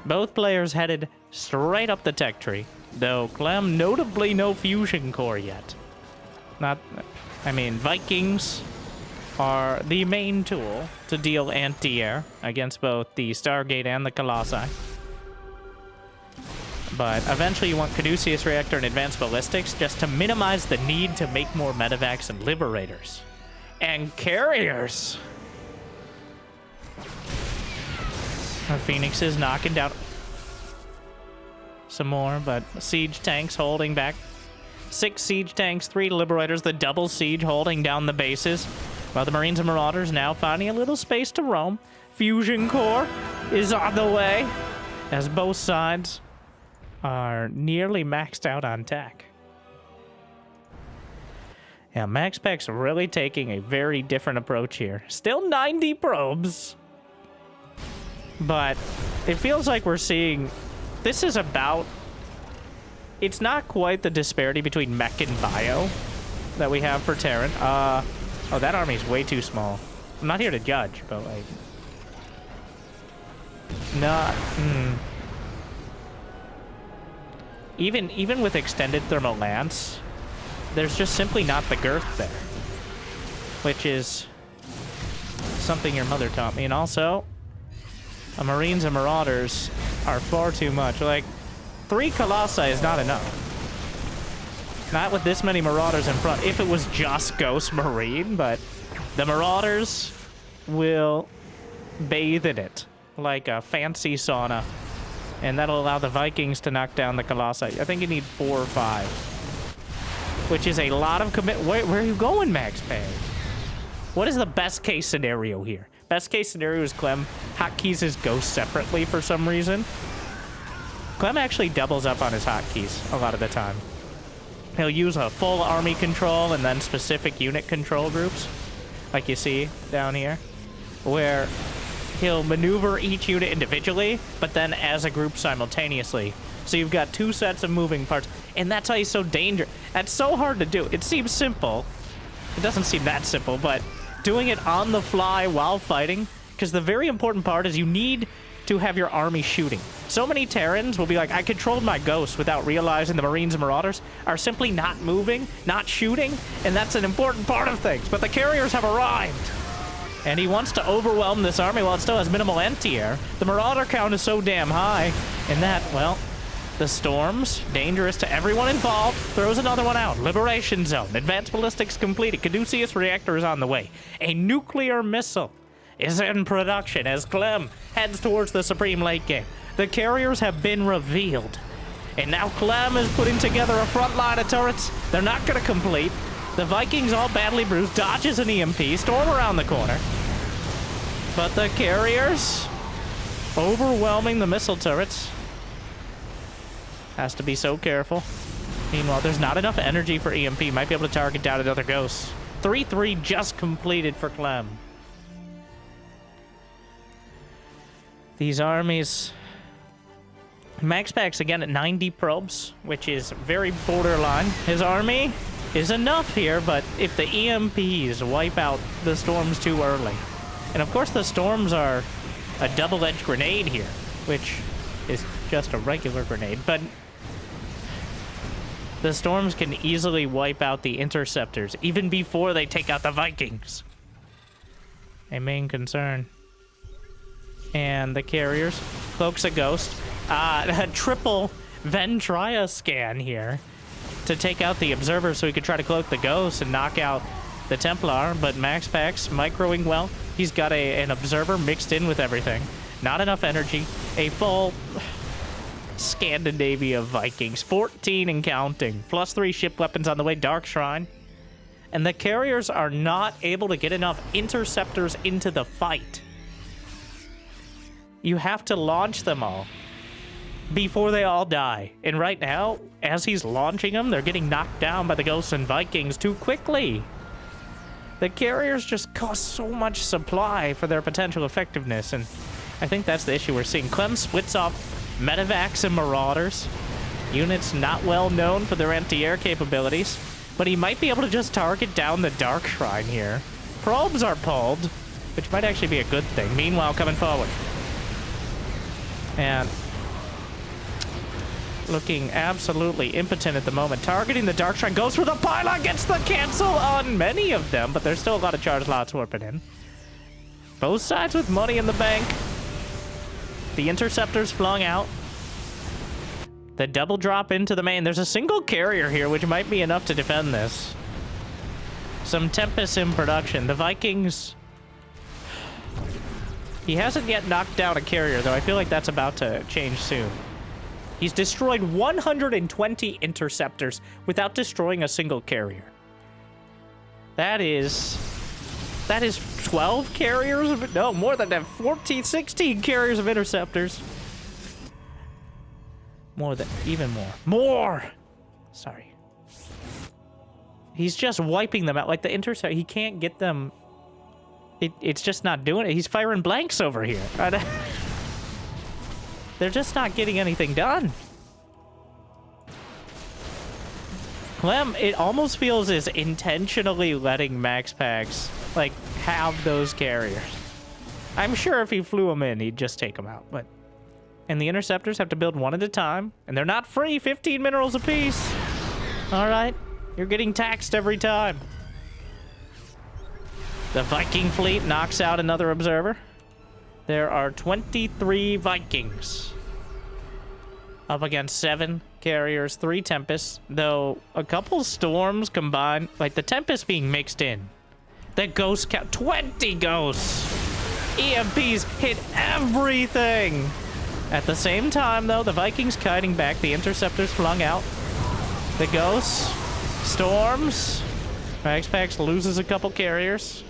Both players headed straight up the tech tree. Though Clem, notably no fusion core yet. Vikings are the main tool to deal anti-air against both the Stargate and the Colossi. But eventually you want Caduceus Reactor and Advanced Ballistics just to minimize the need to make more medevacs and Liberators. And Carriers! The Phoenix is knocking down some more, but Siege Tanks holding back. 6 Siege Tanks, 3 Liberators, the double Siege holding down the bases. While the Marines and Marauders now finding a little space to roam. Fusion Core is on the way, as both sides are nearly maxed out on tech. Yeah, MaxPax really taking a very different approach here. Still 90 probes, but it feels like we're seeing... This is about... It's not quite the disparity between mech and bio that we have for Terran. Oh, that army's way too small. I'm not here to judge, but like... Not... Even with extended thermal lance, there's just simply not the girth there, which is something your mother taught me. And also, Marines and Marauders are far too much. Like, 3 Colossi is not enough. Not with this many Marauders in front. If it was just Ghost Marine, but the Marauders will bathe in it like a fancy sauna. And that'll allow the Vikings to knock down the Colossi. I think you need 4 or 5. Which is a lot of commit. Where are you going, MaxPax? What is the best case scenario here? Best case scenario is Clem hotkeys his Ghost separately for some reason. Clem actually doubles up on his hotkeys a lot of the time. He'll use a full army control and then specific unit control groups, like you see down here, where he'll maneuver each unit individually, but then as a group simultaneously. So you've got 2 sets of moving parts, and that's why he's so dangerous. That's so hard to do. It seems simple. It doesn't seem that simple, but doing it on the fly while fighting, because the very important part is you need to have your army shooting. So many Terrans will be like, I controlled my Ghosts without realizing the Marines and Marauders are simply not moving, not shooting, and that's an important part of things. But the Carriers have arrived. And he wants to overwhelm this army while it still has minimal anti-air. The Marauder count is so damn high. And that, well, the storms, dangerous to everyone involved, throws another one out. Liberation zone. Advanced ballistics completed. Caduceus reactor is on the way. A nuclear missile is in production as Clem heads towards the Supreme late game. The carriers have been revealed. And now Clem is putting together a front line of turrets. They're not going to complete. The Vikings all badly bruised, dodges an EMP, storm around the corner. But the carriers overwhelming the missile turrets. Has to be so careful. Meanwhile, there's not enough energy for EMP. Might be able to target down another ghost. 3-3 just completed for Clem. These armies... MaxPax again at 90 probes, which is very borderline. His army is enough here, but if the EMPs wipe out the storms too early. And of course the storms are a double-edged grenade here, which is just a regular grenade, but the storms can easily wipe out the interceptors even before they take out the Vikings. A main concern. And the carriers. Cloak's a ghost. A triple Ventria scan here to take out the observer so he could try to cloak the ghost and knock out the Templar, but MaxPax microing well. He's got an observer mixed in with everything. Not enough energy. A full Scandinavia Vikings. 14 and counting. +3 ship weapons on the way. Dark Shrine. And the carriers are not able to get enough interceptors into the fight. You have to launch them all before they all die. And right now, as he's launching them, they're getting knocked down by the Ghosts and Vikings too quickly. The carriers just cost so much supply for their potential effectiveness, and I think that's the issue we're seeing. Clem splits off Medivacs and Marauders. Units not well known for their anti-air capabilities, but he might be able to just target down the Dark Shrine here. Probes are pulled, which might actually be a good thing. Meanwhile, coming forward. And looking absolutely impotent at the moment. Targeting the Dark Shrine. Goes for the pylon. Gets the cancel on many of them. But there's still a lot of charge lots warping in. Both sides with money in the bank. The interceptors flung out. The double drop into the main. There's a single carrier here, which might be enough to defend this. Some Tempest in production. The Vikings... He hasn't yet knocked down a carrier, though. I feel like that's about to change soon. He's destroyed 120 interceptors without destroying a single carrier. That is 12 carriers of... No, more than that. 14, 16 carriers of interceptors. More than... Even more. More! Sorry. He's just wiping them out. Like, the intercept... He can't get them... It's just not doing it. He's firing blanks over here. They're just not getting anything done. Clem, it almost feels as intentionally letting MaxPax, like, have those carriers. I'm sure if he flew them in, he'd just take them out, but... And the interceptors have to build one at a time, and they're not free, 15 minerals apiece. All right, you're getting taxed every time. The Viking fleet knocks out another observer. There are 23 Vikings. Up against 7 carriers, 3 Tempests. Though a couple storms combined, like the Tempest being mixed in. The Ghost count, 20 Ghosts. EMPs hit everything. At the same time, though, the Vikings kiting back. The interceptors flung out. The Ghosts, storms. MaxPax loses a couple carriers.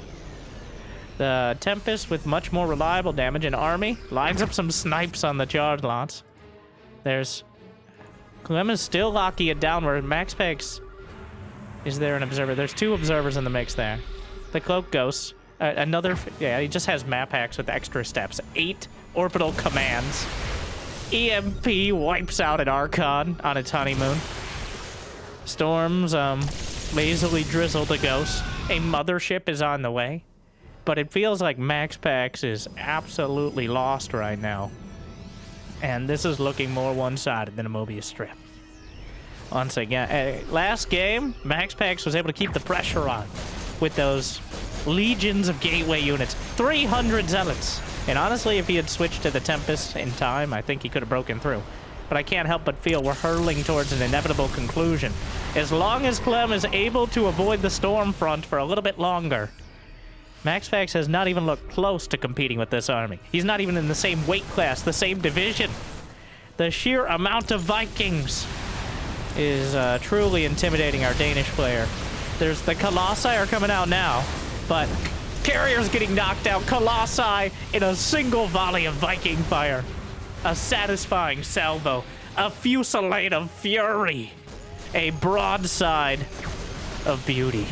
The Tempest with much more reliable damage. An army lines up some snipes on the charge lots. There's... Clem is still locking it down where MaxPax... Is there an observer? There's 2 observers in the mix there. The Cloak Ghosts. Another... Yeah, he just has map hacks with extra steps. 8 orbital commands. EMP wipes out an Archon on its honeymoon. Storms, lazily drizzle the Ghost. A mothership is on the way. But it feels like MaxPax is absolutely lost right now. And this is looking more one-sided than a Mobius strip. Once again, last game, MaxPax was able to keep the pressure on with those legions of gateway units, 300 zealots. And honestly, if he had switched to the Tempest in time, I think he could have broken through. But I can't help but feel we're hurtling towards an inevitable conclusion. As long as Clem is able to avoid the storm front for a little bit longer, MaxPax has not even looked close to competing with this army. He's not even in the same weight class, the same division. The sheer amount of Vikings is truly intimidating our Danish player. There's the Colossi are coming out now, but Carrier's getting knocked out. Colossi in a single volley of Viking fire. A satisfying salvo. A fusillade of fury. A broadside of beauty.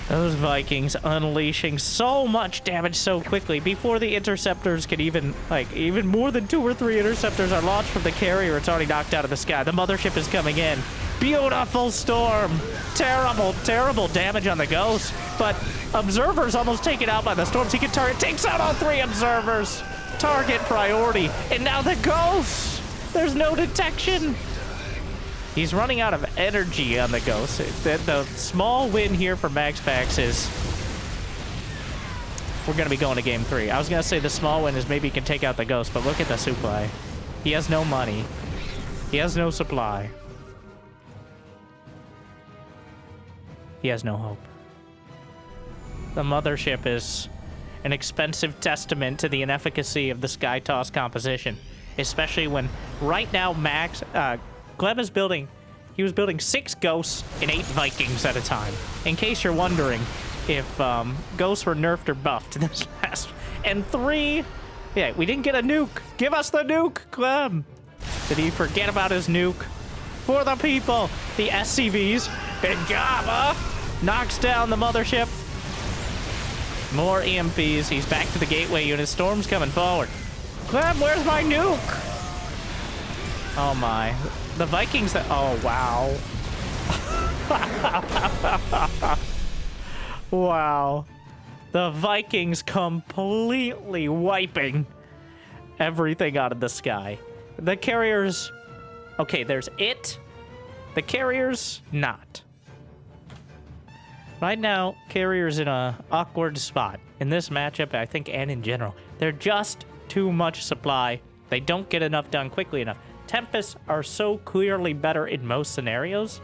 Those Vikings unleashing so much damage so quickly before the interceptors can even more than 2 or 3 interceptors are launched from the carrier. It's already knocked out of the sky. The mothership is coming in. Beautiful storm. Terrible, terrible damage on the Ghost. But observers almost taken out by the storms. He can target, takes out all 3 observers. Target priority. And now the Ghost. There's no detection. He's running out of energy on the Ghost. The small win here for MaxPax is... We're going to be going to game 3. I was going to say the small win is maybe he can take out the Ghost, but look at the supply. He has no money. He has no supply. He has no hope. The mothership is an expensive testament to the inefficacy of the Sky Toss composition, especially when right now Clem is building, he was building 6 Ghosts and 8 Vikings at a time. In case you're wondering if Ghosts were nerfed or buffed this last. And 3, yeah, we didn't get a nuke. Give us the nuke, Clem. Did he forget about his nuke? For the people, the SCVs, Big Gaba knocks down the mothership. More EMPs, he's back to the gateway unit. Storm's coming forward. Clem, where's my nuke? Oh my. The Vikings that... Oh, wow. Wow. The Vikings completely wiping everything out of the sky. The carriers... Okay, there's it. The carriers, not. Right now, carriers in a awkward spot. In this matchup, I think, and in general. They're just too much supply. They don't get enough done quickly enough. Tempests are so clearly better in most scenarios,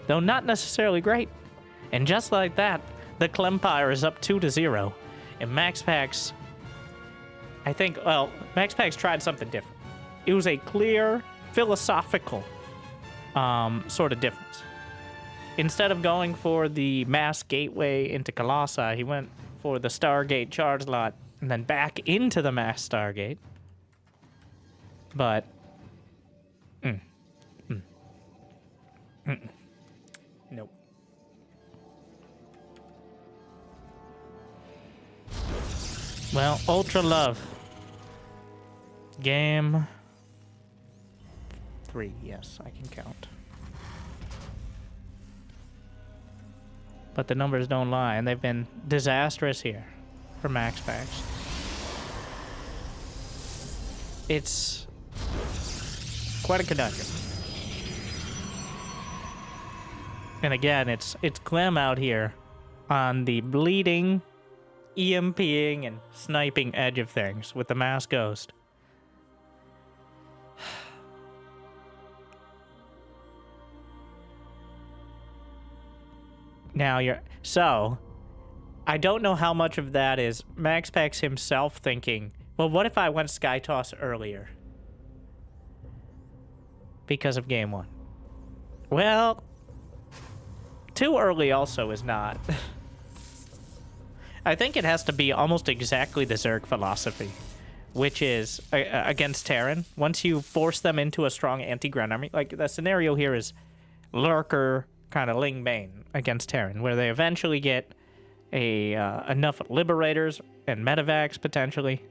though not necessarily great. And just like that, the Clempire is up 2-0. And MaxPax, I think, well, MaxPax tried something different. It was a clear, philosophical sort of difference. Instead of going for the mass gateway into Colossi, he went for the Stargate charge lot and then back into the mass Stargate. But... Nope. Well, Ultra Love. Game 3, yes, I can count. But the numbers don't lie, and they've been disastrous here for MaxPax. It's quite a conundrum. And again, it's Clem out here on the bleeding, EMPing, and sniping edge of things with the Mass Ghost. Now so, I don't know how much of that is MaxPax himself thinking, well, what if I went Sky Toss earlier? Because of game 1. Well, too early also is not. I think it has to be almost exactly the Zerg philosophy, which is against Terran. Once you force them into a strong anti-ground army, like the scenario here is Lurker kind of Ling Bane against Terran, where they eventually get enough Liberators and Medivacs potentially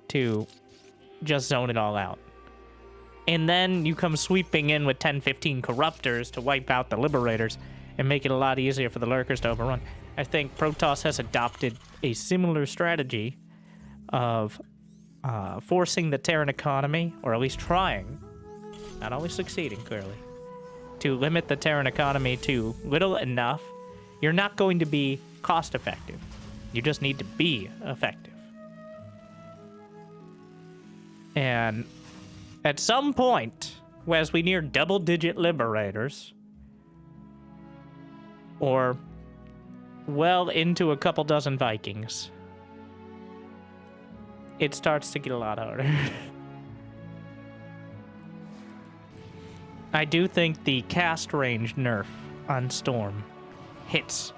to just zone it all out. And then you come sweeping in with 10-15 Corruptors to wipe out the Liberators and make it a lot easier for the Lurkers to overrun. I think Protoss has adopted a similar strategy of forcing the Terran economy, or at least trying, not always succeeding clearly, to limit the Terran economy to little enough. You're not going to be cost effective. You just need to be effective. And at some point, as we near double-digit liberators, or well into a couple dozen Vikings, it starts to get a lot harder. I do think the cast range nerf on Storm hits.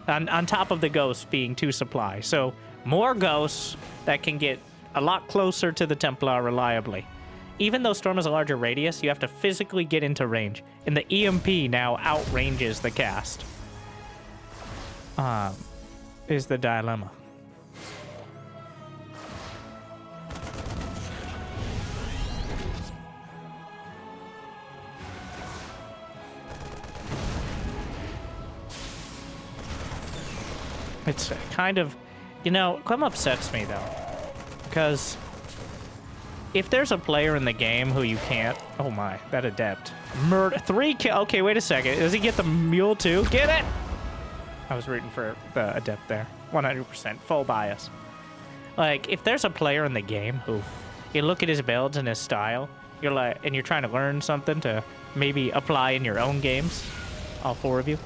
On top of the ghosts being 2 supply. So more ghosts that can get a lot closer to the Templar reliably. Even though Storm has a larger radius, you have to physically get into range. And the EMP now outranges the cast. Is the dilemma. It's kind of, you know, Clem upsets me though, because if there's a player in the game who you can't, oh my, that adept, murder 3 kill. Okay, wait a second. Does he get the mule too? Get it! I was rooting for the adept there. 100% full bias. Like, if there's a player in the game who you look at his builds and his style, you're like, and you're trying to learn something to maybe apply in your own games, all 4 of you.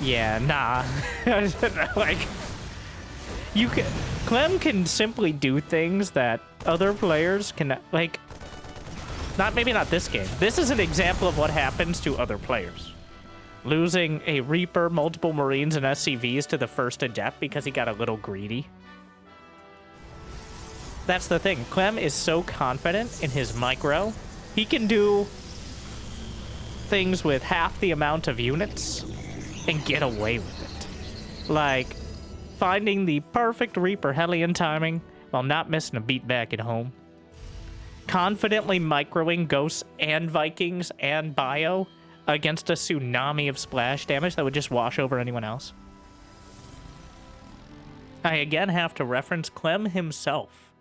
Yeah, nah. Like, you can, Clem can simply do things that other players can, like, maybe not this game. This is an example of what happens to other players. Losing a Reaper, multiple Marines, and SCVs to the first Adept because he got a little greedy. That's the thing. Clem is so confident in his micro. He can do things with half the amount of units and get away with it. Like, finding the perfect Reaper Hellion timing while not missing a beat back at home. Confidently microing Ghosts and Vikings and Bio against a tsunami of splash damage that would just wash over anyone else. I again have to reference Clem himself.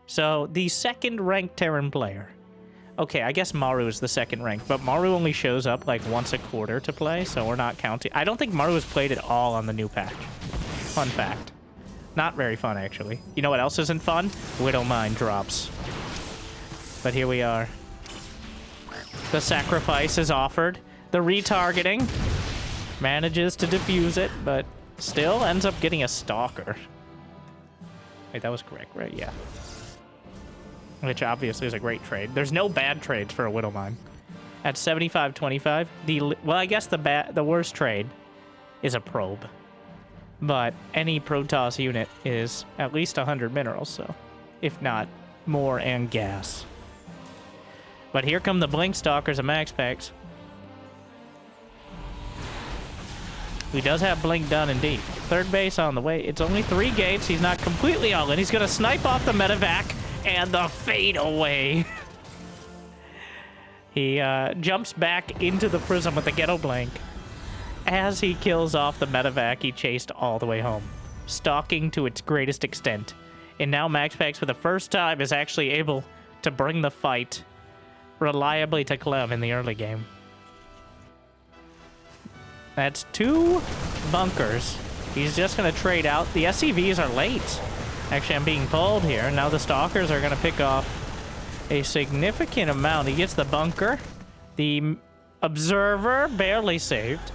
So, the second ranked Terran player. Okay, I guess Maru is the second rank, but Maru only shows up like once a quarter to play, so we're not counting. I don't think Maru has played at all on the new patch. Fun fact. Not very fun, actually. You know what else isn't fun? Widowmine drops. But here we are. The sacrifice is offered. The retargeting manages to defuse it, but still ends up getting a Stalker. Wait, that was correct, right? Yeah. Which obviously is a great trade. There's no bad trades for a Widowmine. At 75-25, well, I guess the worst trade is a probe. But any Protoss unit is at least 100 minerals, so if not more, and gas. But here come the Blink Stalkers and MaxPax. He does have Blink done indeed. Third base on the way. It's only 3 gates. He's not completely all in. He's going to snipe off the medevac and the fade away. He jumps back into the prism with the Ghetto Blank. As he kills off the medevac, he chased all the way home, stalking to its greatest extent. And now MaxPax, for the first time, is actually able to bring the fight reliably to Clem in the early game. That's 2 bunkers. He's just going to trade out. The SCVs are late. Actually, I'm being pulled here. Now the Stalkers are going to pick off a significant amount. He gets the bunker. The Observer barely saved.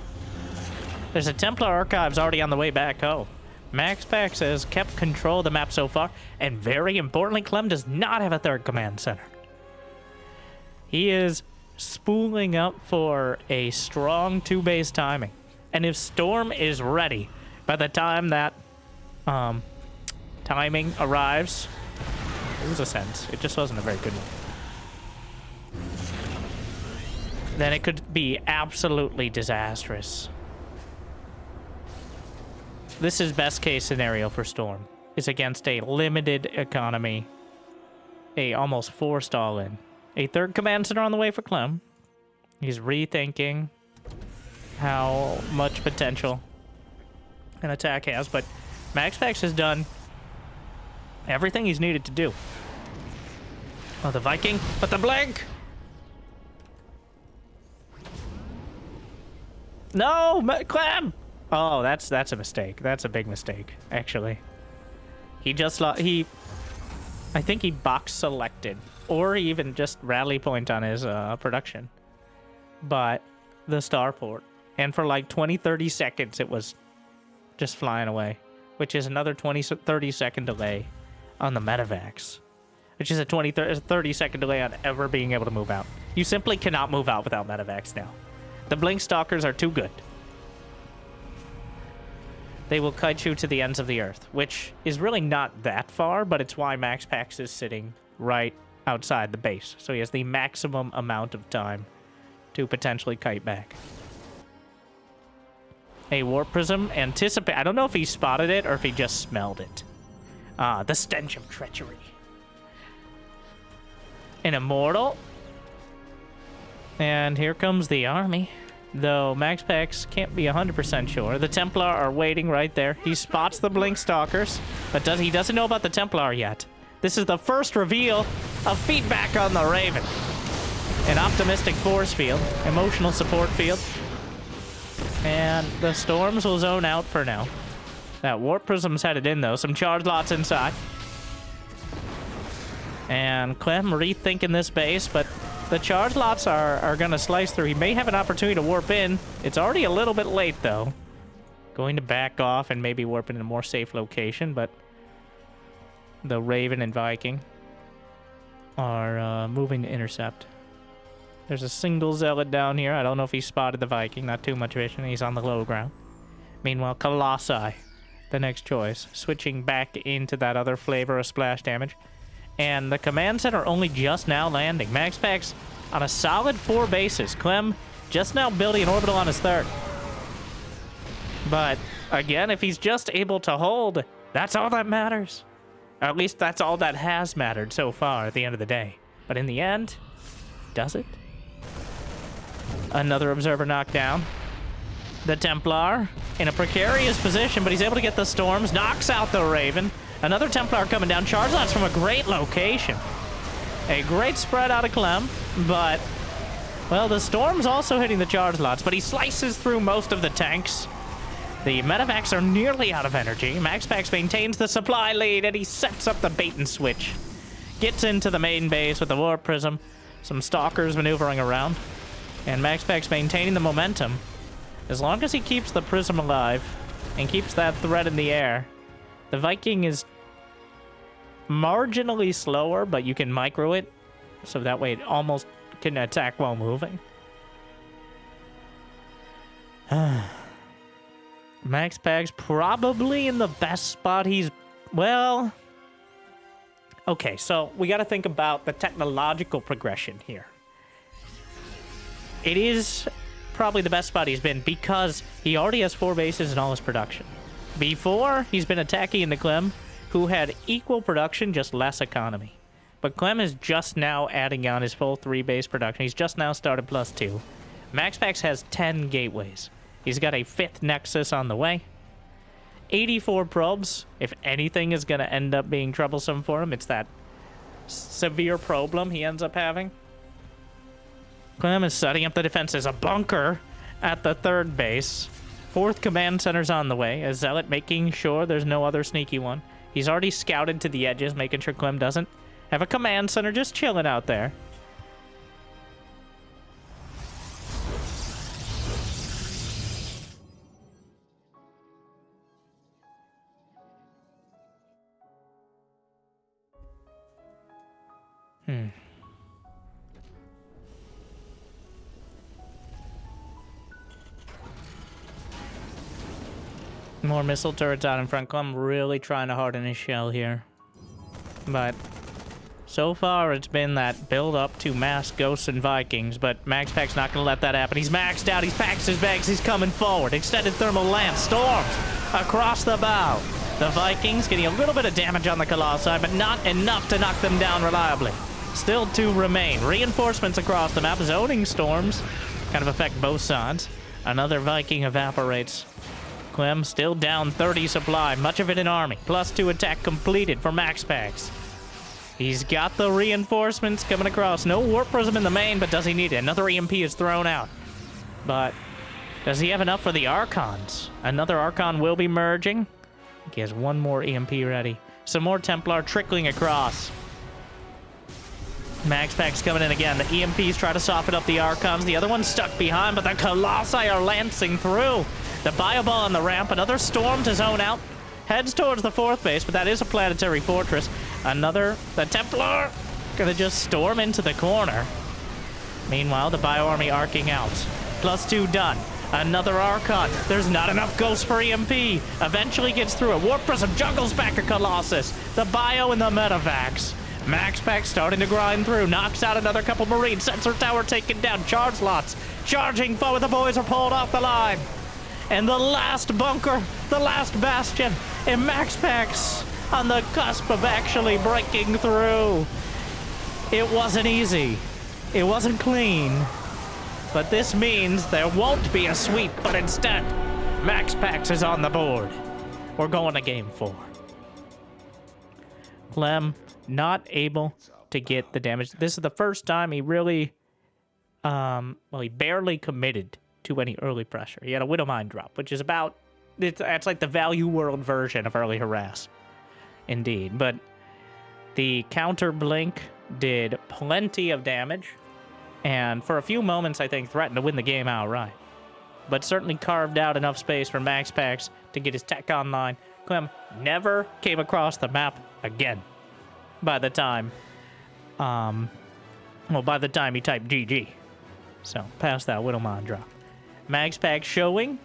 There's a Templar Archives already on the way back home. MaxPax has kept control of the map so far, and very importantly, Clem does not have a third command center. He is spooling up for a strong 2-base timing. And if Storm is ready by the time that timing arrives, it was a sense. It just wasn't a very good one. Then it could be absolutely disastrous. This is best case scenario for Storm. It's against a limited economy, a almost forced all-in. A third command center on the way for Clem. He's rethinking how much potential an attack has, but MaxPax has done everything he's needed to do. Oh, the Viking, but the Blink! No, Clem! Oh, that's a mistake. That's a big mistake, actually. He just I think he box selected, or even just rally point on his production. But the starport, and for like 20-30 seconds, it was just flying away, which is another 20-30 second delay on the medevacs, which is a 20-30 second delay on ever being able to move out. You simply cannot move out without medevacs now. The blink stalkers are too good. They will kite you to the ends of the earth, which is really not that far, but it's why MaxPax is sitting right outside the base. So he has the maximum amount of time to potentially kite back. A warp prism, anticipate. I don't know if he spotted it or if he just smelled it. Ah, the stench of treachery. An immortal. And here comes the army. Though MaxPax can't be 100% sure. The Templar are waiting right there. He spots the Blink Stalkers, but he doesn't know about the Templar yet. This is the first reveal of feedback on the Raven. An optimistic force field, emotional support field. And the Storms will zone out for now. That Warp Prism's headed in, though. Some charge lots inside. And Clem rethinking this base, but the charge lots are going to slice through. He may have an opportunity to warp in. It's already a little bit late, though. Going to back off and maybe warp in a more safe location, but the Raven and Viking are moving to intercept. There's a single Zealot down here. I don't know if he spotted the Viking. Not too much vision. He's on the low ground. Meanwhile, Colossi, the next choice, switching back into that other flavor of splash damage. And the command center only just now landing. MaxPax on a solid 4 bases. Clem just now building an orbital on his 3rd. But again, if he's just able to hold, that's all that matters. Or at least that's all that has mattered so far at the end of the day. But in the end, does it? Another observer knocked down. The Templar in a precarious position, but he's able to get the Storms. Knocks out the Raven. Another Templar coming down. Charge lots from a great location. A great spread out of Clem, but, well, the Storm's also hitting the charge lots, but he slices through most of the tanks. The medevacs are nearly out of energy. MaxPax maintains the supply lead, and he sets up the bait and switch. Gets into the main base with the Warp Prism. Some Stalkers maneuvering around. And MaxPax maintaining the momentum. As long as he keeps the Prism alive and keeps that threat in the air, the Viking is marginally slower, but you can micro it, so that way it almost can attack while moving. MaxPax probably in the best spot he's... Well... Okay, so we got to think about the technological progression here. It is probably the best spot he's been because he already has 4 bases in all his production. Before, he's been attacking into Clem, who had equal production, just less economy. But Clem is just now adding on his full 3-base production. He's just now started +2. MaxPax has 10 gateways. He's got a 5th Nexus on the way. 84 probes. If anything is going to end up being troublesome for him, it's that severe problem he ends up having. Clem is setting up the defenses. A bunker at the 3rd base. 4th command center's on the way. A Zealot making sure there's no other sneaky one. He's already scouted to the edges, making sure Clem doesn't have a command center just chilling out there. More missile turrets out in front. Clem really trying to harden his shell here. But so far it's been that build up to mass Ghosts and Vikings, but MaxPax's not going to let that happen. He's maxed out. He's packed his bags. He's coming forward. Extended thermal lance. Storms across the bow. The Vikings getting a little bit of damage on the Colossi, but not enough to knock them down reliably. Still 2 remain. Reinforcements across the map. Zoning storms kind of affect both sides. Another Viking evaporates. Clem still down 30 supply, much of it in army. +2 attack completed for MaxPax. He's got the reinforcements coming across. No Warp Prism in the main, but does he need it? Another EMP is thrown out. But Does he have enough for the Archons? Another Archon will be merging. He has one more EMP ready. Some more Templar trickling across. MaxPax coming in again. The EMPs try to soften up the Archons. The other one's stuck behind, but the Colossi are lancing through. The Bioball on the ramp. Another Storm to zone out. Heads towards the 4th base, but that is a planetary fortress. The Templar gonna just storm into the corner. Meanwhile, the Bio Army arcing out. +2 done. Another Archon. There's not enough Ghosts for EMP. Eventually gets through it. Warp Prism juggles back a Colossus. The Bio and the Metavax. MaxPax starting to grind through. Knocks out another couple Marines. Sensor Tower taken down. Charge lots. Charging forward. The boys are pulled off the line. And the last bunker. The last bastion. And MaxPax on the cusp of actually breaking through. It wasn't easy. It wasn't clean. But this means there won't be a sweep, but instead, MaxPax is on the board. We're going to game 4. Clem not able to get the damage. This is the first time he really, he barely committed to any early pressure. He had a Widowmine drop, which is that's like the value world version of early harass. Indeed, but the counter blink did plenty of damage. And for a few moments, I think, threatened to win the game outright. But certainly carved out enough space for MaxPax to get his tech online. Clem never came across the map again by the time, by the time he typed GG. So, past that Widowmine drop. MaxPax showing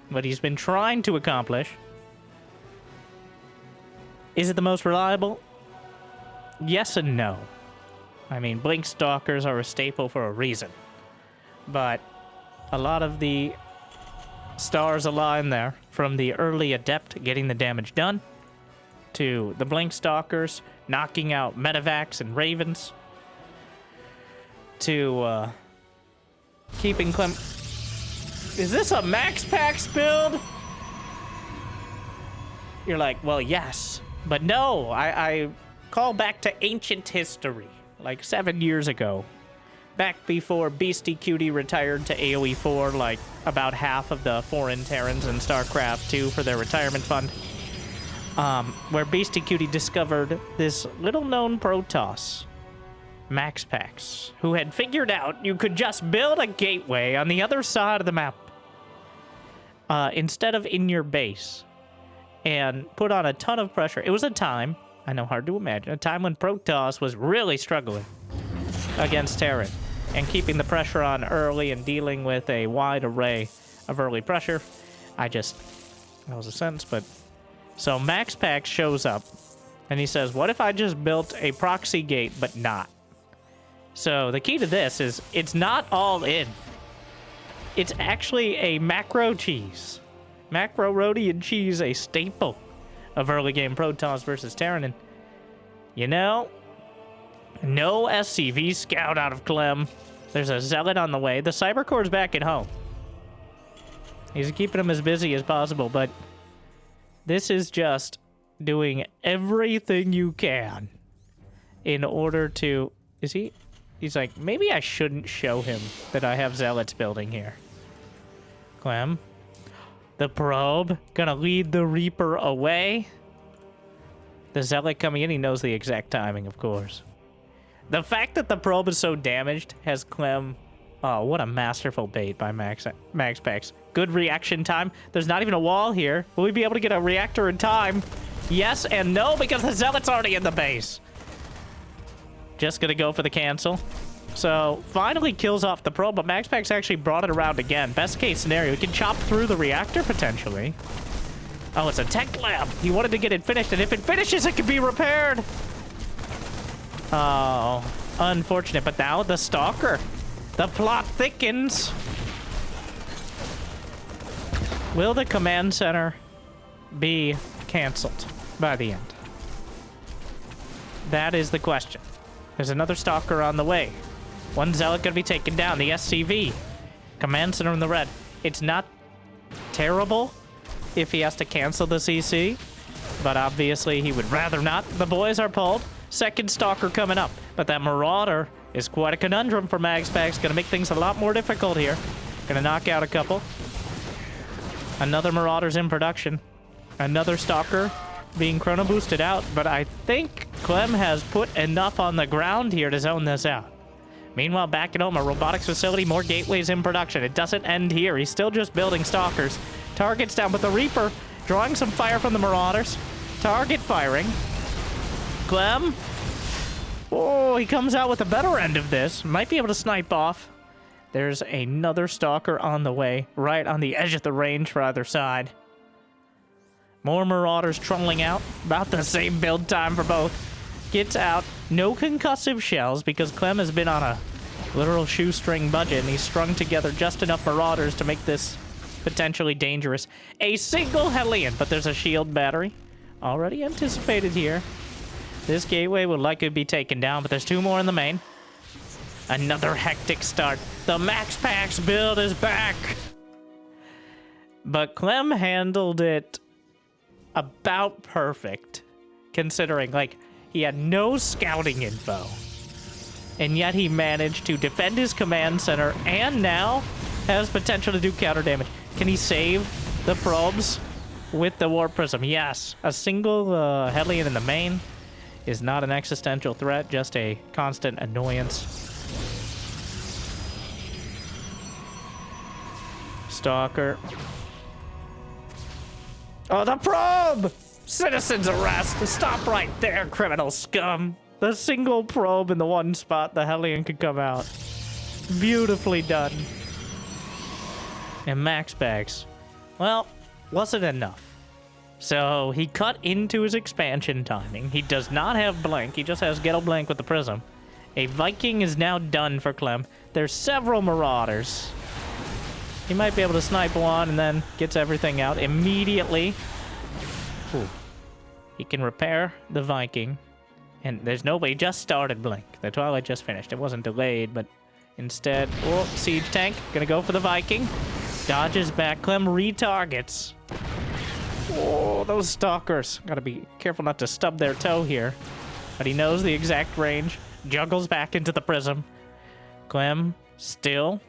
what he's been trying to accomplish. Is it the most reliable? Yes and no. I mean, Blink Stalkers are a staple for a reason. But a lot of the stars align there, from the early Adept getting the damage done, to the Blink Stalkers knocking out Metavacs and Ravens, to keeping Clem... Is this a MaxPax build? You're like, well, yes. But no, I call back to ancient history. Like 7 years ago, back before Beastie Cutie retired to AoE 4, like about half of the foreign Terrans in StarCraft 2 for their retirement fund, where Beastie Cutie discovered this little-known Protoss, MaxPax, who had figured out you could just build a gateway on the other side of the map instead of in your base, and put on a ton of pressure. It was a time, I know, hard to imagine, a time when Protoss was really struggling against Terran and keeping the pressure on early and dealing with a wide array of early pressure. That was a sentence, but... So MaxPax shows up and he says, what if I just built a proxy gate, but not? So the key to this is it's not all in. It's actually a macro cheese. Macro Rhodian cheese, a staple of early game Protoss versus Terran. And, you know, no SCV scout out of Clem. There's a Zealot on the way. The Cybercore's back at home. He's keeping him as busy as possible, but this is just doing everything you can in order to... Is he... He's like, maybe I shouldn't show him that I have Zealots building here. Clem. The probe. Gonna lead the Reaper away. The Zealot coming in, he knows the exact timing, of course. The fact that the probe is so damaged has Clem... Oh, what a masterful bait by MaxPax. Good reaction time. There's not even a wall here. Will we be able to get a reactor in time? Yes and no, because the Zealot's already in the base. Just gonna go for the cancel. So, finally kills off the probe, but MaxPax actually brought it around again. Best case scenario, he can chop through the reactor, potentially. Oh, it's a tech lab. He wanted to get it finished, and if it finishes, it can be repaired. Oh, unfortunate. But now the Stalker. The plot thickens. Will the command center be canceled by the end? That is the question. There's another Stalker on the way. One Zealot gonna be taken down. The SCV. Command center in the red. It's not terrible if he has to cancel the CC, but obviously he would rather not. The boys are pulled. Second Stalker coming up, but that Marauder is quite a conundrum for MaxPax. Gonna make things a lot more difficult here. Gonna knock out a couple. Another Marauder's in production. Another Stalker being chrono boosted out, but I think Clem has put enough on the ground here to zone this out. Meanwhile, back at home, a robotics facility, more gateways in production. It doesn't end here. He's still just building Stalkers. Target's down, but the Reaper drawing some fire from the Marauders. Target firing. Clem. Oh, he comes out with the better end of this. Might be able to snipe off. There's another Stalker on the way, right on the edge of the range for either side. More Marauders trolling out. About the same build time for both. Gets out. No concussive shells because Clem has been on a literal shoestring budget and he's strung together just enough Marauders to make this potentially dangerous. A single Hellion, but there's a shield battery. Already anticipated here. This gateway will likely be taken down, but there's two more in the main. Another hectic start. The MaxPax build is back. But Clem handled it about perfect, considering, like, he had no scouting info. And yet he managed to defend his command center and now has potential to do counter damage. Can he save the probes with the Warp Prism? Yes. A single Hellion in the main is not an existential threat, just a constant annoyance. Stalker. Oh, the probe! Citizens arrest! Stop right there, criminal scum! The single probe in the one spot the Hellion could come out. Beautifully done. And MaxPax, well, wasn't enough. So he cut into his expansion timing. He does not have Blink, he just has Ghetto Blink with the Prism. A Viking is now done for Clem. There's several Marauders. He might be able to snipe one and then gets everything out immediately. Ooh. He can repair the Viking. And there's no way, just started Blink. The Twilight just finished. It wasn't delayed, but instead... Oh, Siege Tank. Gonna go for the Viking. Dodges back. Clem retargets. Oh, those Stalkers. Gotta be careful not to stub their toe here. But he knows the exact range. Juggles back into the Prism. Clem still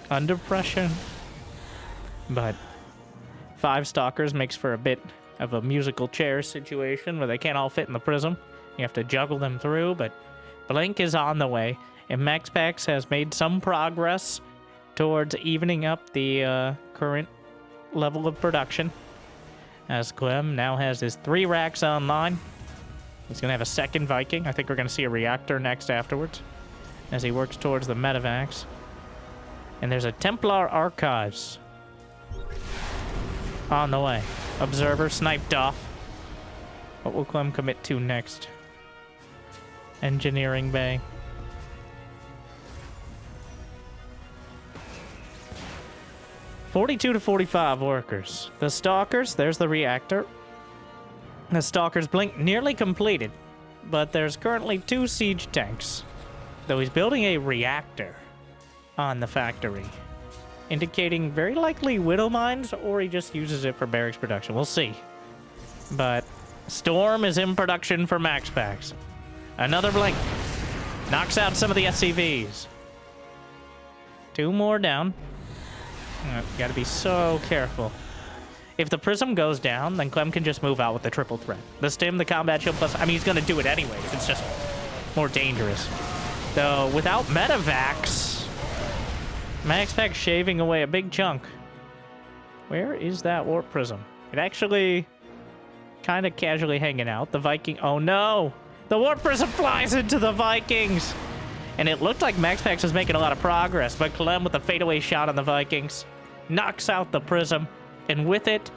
under pressure. But 5 Stalkers makes for a bit of a musical chair situation where they can't all fit in the Prism. You have to juggle them through, but Blink is on the way. And MaxPax has made some progress towards evening up the current level of production. As Clem now has his 3 racks online. He's going to have a second Viking. I think we're going to see a reactor next afterwards. As he works towards the Metavacs. And there's a Templar Archives on the way. Observer sniped off. What will Clem commit to next? Engineering Bay. (42 to 45 workers. The Stalkers, there's the reactor. The Stalker's Blink nearly completed, but there's currently 2 siege tanks. Though he's building a reactor on the factory, indicating very likely Widow Mines, or he just uses it for barracks production. We'll see. But Storm is in production for MaxPax. Another Blink. Knocks out some of the SCVs. 2 more down. Gotta be so careful. If the Prism goes down, then Clem can just move out with the triple threat. The Stim, the Combat Shield, plus... I mean, he's gonna do it anyways. It's just more dangerous. Though, without Metavacs, MaxPax shaving away a big chunk. Where is that Warp Prism? It actually kind of casually hanging out. The Viking... Oh, no! The Warp Prism flies into the Vikings! And it looked like MaxPax was making a lot of progress, but Clem with a fadeaway shot on the Vikings knocks out the Prism, and with it,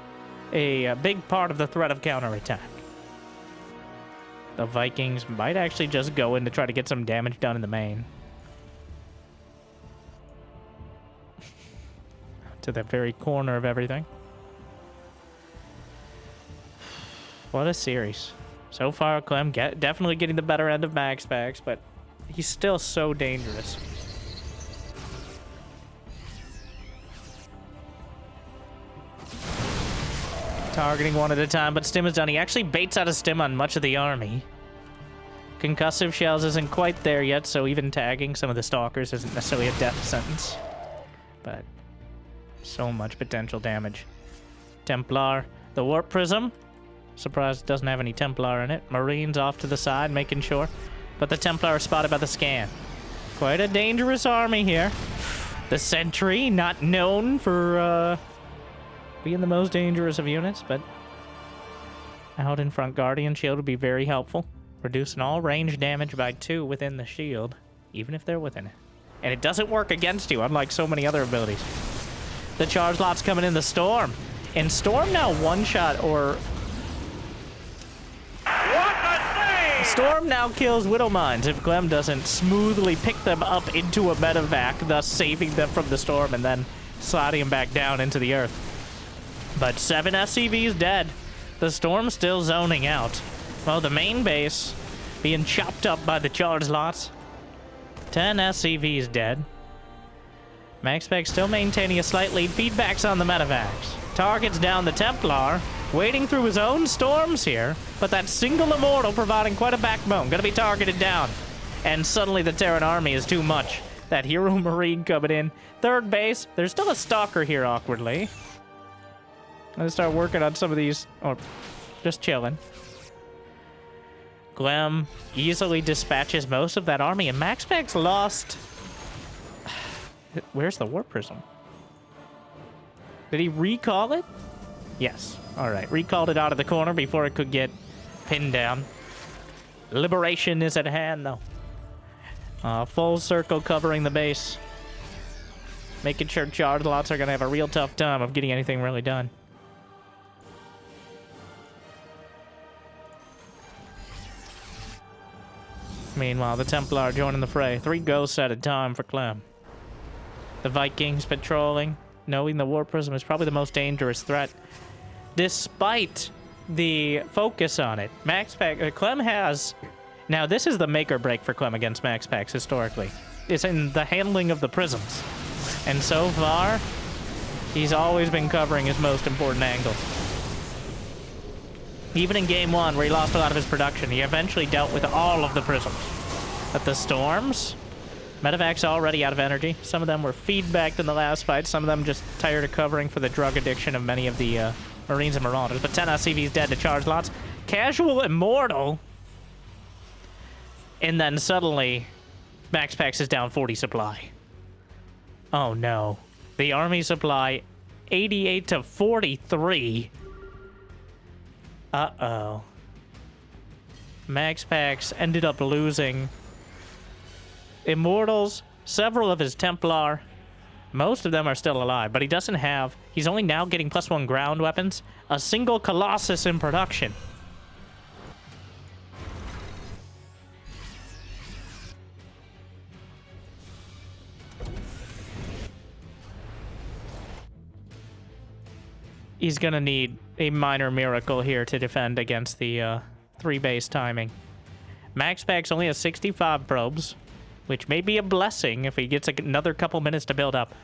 a big part of the threat of counterattack. The Vikings might actually just go in to try to get some damage done in the main. To the very corner of everything. What a series. So far, Clem definitely getting the better end of MaxPax, but he's still so dangerous. Targeting one at a time, but Stim is done. He actually baits out a Stim on much of the army. Concussive shells isn't quite there yet, so even tagging some of the Stalkers isn't necessarily a death sentence. But So much potential damage. Templar. The Warp Prism. Surprised it doesn't have any Templar in it. Marines off to the side, making sure. But the Templar are spotted by the scan. Quite a dangerous army here. The Sentry, not known for being the most dangerous of units, but out in front, Guardian Shield would be very helpful. Reducing all range damage by 2 within the shield, even if they're within it. And it doesn't work against you, unlike so many other abilities. The charge lot's coming in the Storm. And Storm now one-shot or... Storm now kills Widow Mines if Clem doesn't smoothly pick them up into a medevac, thus saving them from the Storm and then sliding them back down into the earth. But 7 SCVs dead. The Storm's still zoning out. Well, the main base being chopped up by the charge lots. 10 SCVs dead. MaxPax still maintaining a slight lead. Feedbacks on the medevacs. Targets down the Templar. Wading through his own storms here, but that single Immortal providing quite a backbone. Gonna be targeted down. And suddenly the Terran army is too much. That Hero Marine coming in. Third base. There's still a Stalker here, awkwardly. I'm gonna start working on some of these, or just chilling. Clem easily dispatches most of that army, and MaxPax lost... Where's the Warp Prism? Did he recall it? Yes. Alright, recalled it out of the corner before it could get pinned down. Liberation is at hand, though. Full circle covering the base. Making sure charge lots are going to have a real tough time of getting anything really done. Meanwhile, the Templar joining the fray. 3 ghosts at a time for Clem. The Vikings patrolling, knowing the Warp Prism is probably the most dangerous threat. Despite the focus on it, MaxPax, Clem has... Now, this is the make or break for Clem against MaxPax historically. It's in the handling of the prisms. And so far, he's always been covering his most important angles. Even in Game 1, where he lost a lot of his production, he eventually dealt with all of the prisms. But the storms... Medevac's already out of energy. Some of them were feedbacked in the last fight. Some of them just tired of covering for the drug addiction of many of the Marines and Marauders. But 10 SCVs dead to charge lots. Casual Immortal. And then suddenly, MaxPax is down 40 supply. Oh no. The army supply, 88 to 43. Uh-oh. MaxPax ended up losing... Immortals, several of his Templar. Most of them are still alive, but he doesn't have... He's only now getting +1 ground weapons. A single Colossus in production. He's gonna need a minor miracle here to defend against the 3-base timing. MaxPax only has 65 probes, which may be a blessing if he gets another couple minutes to build up.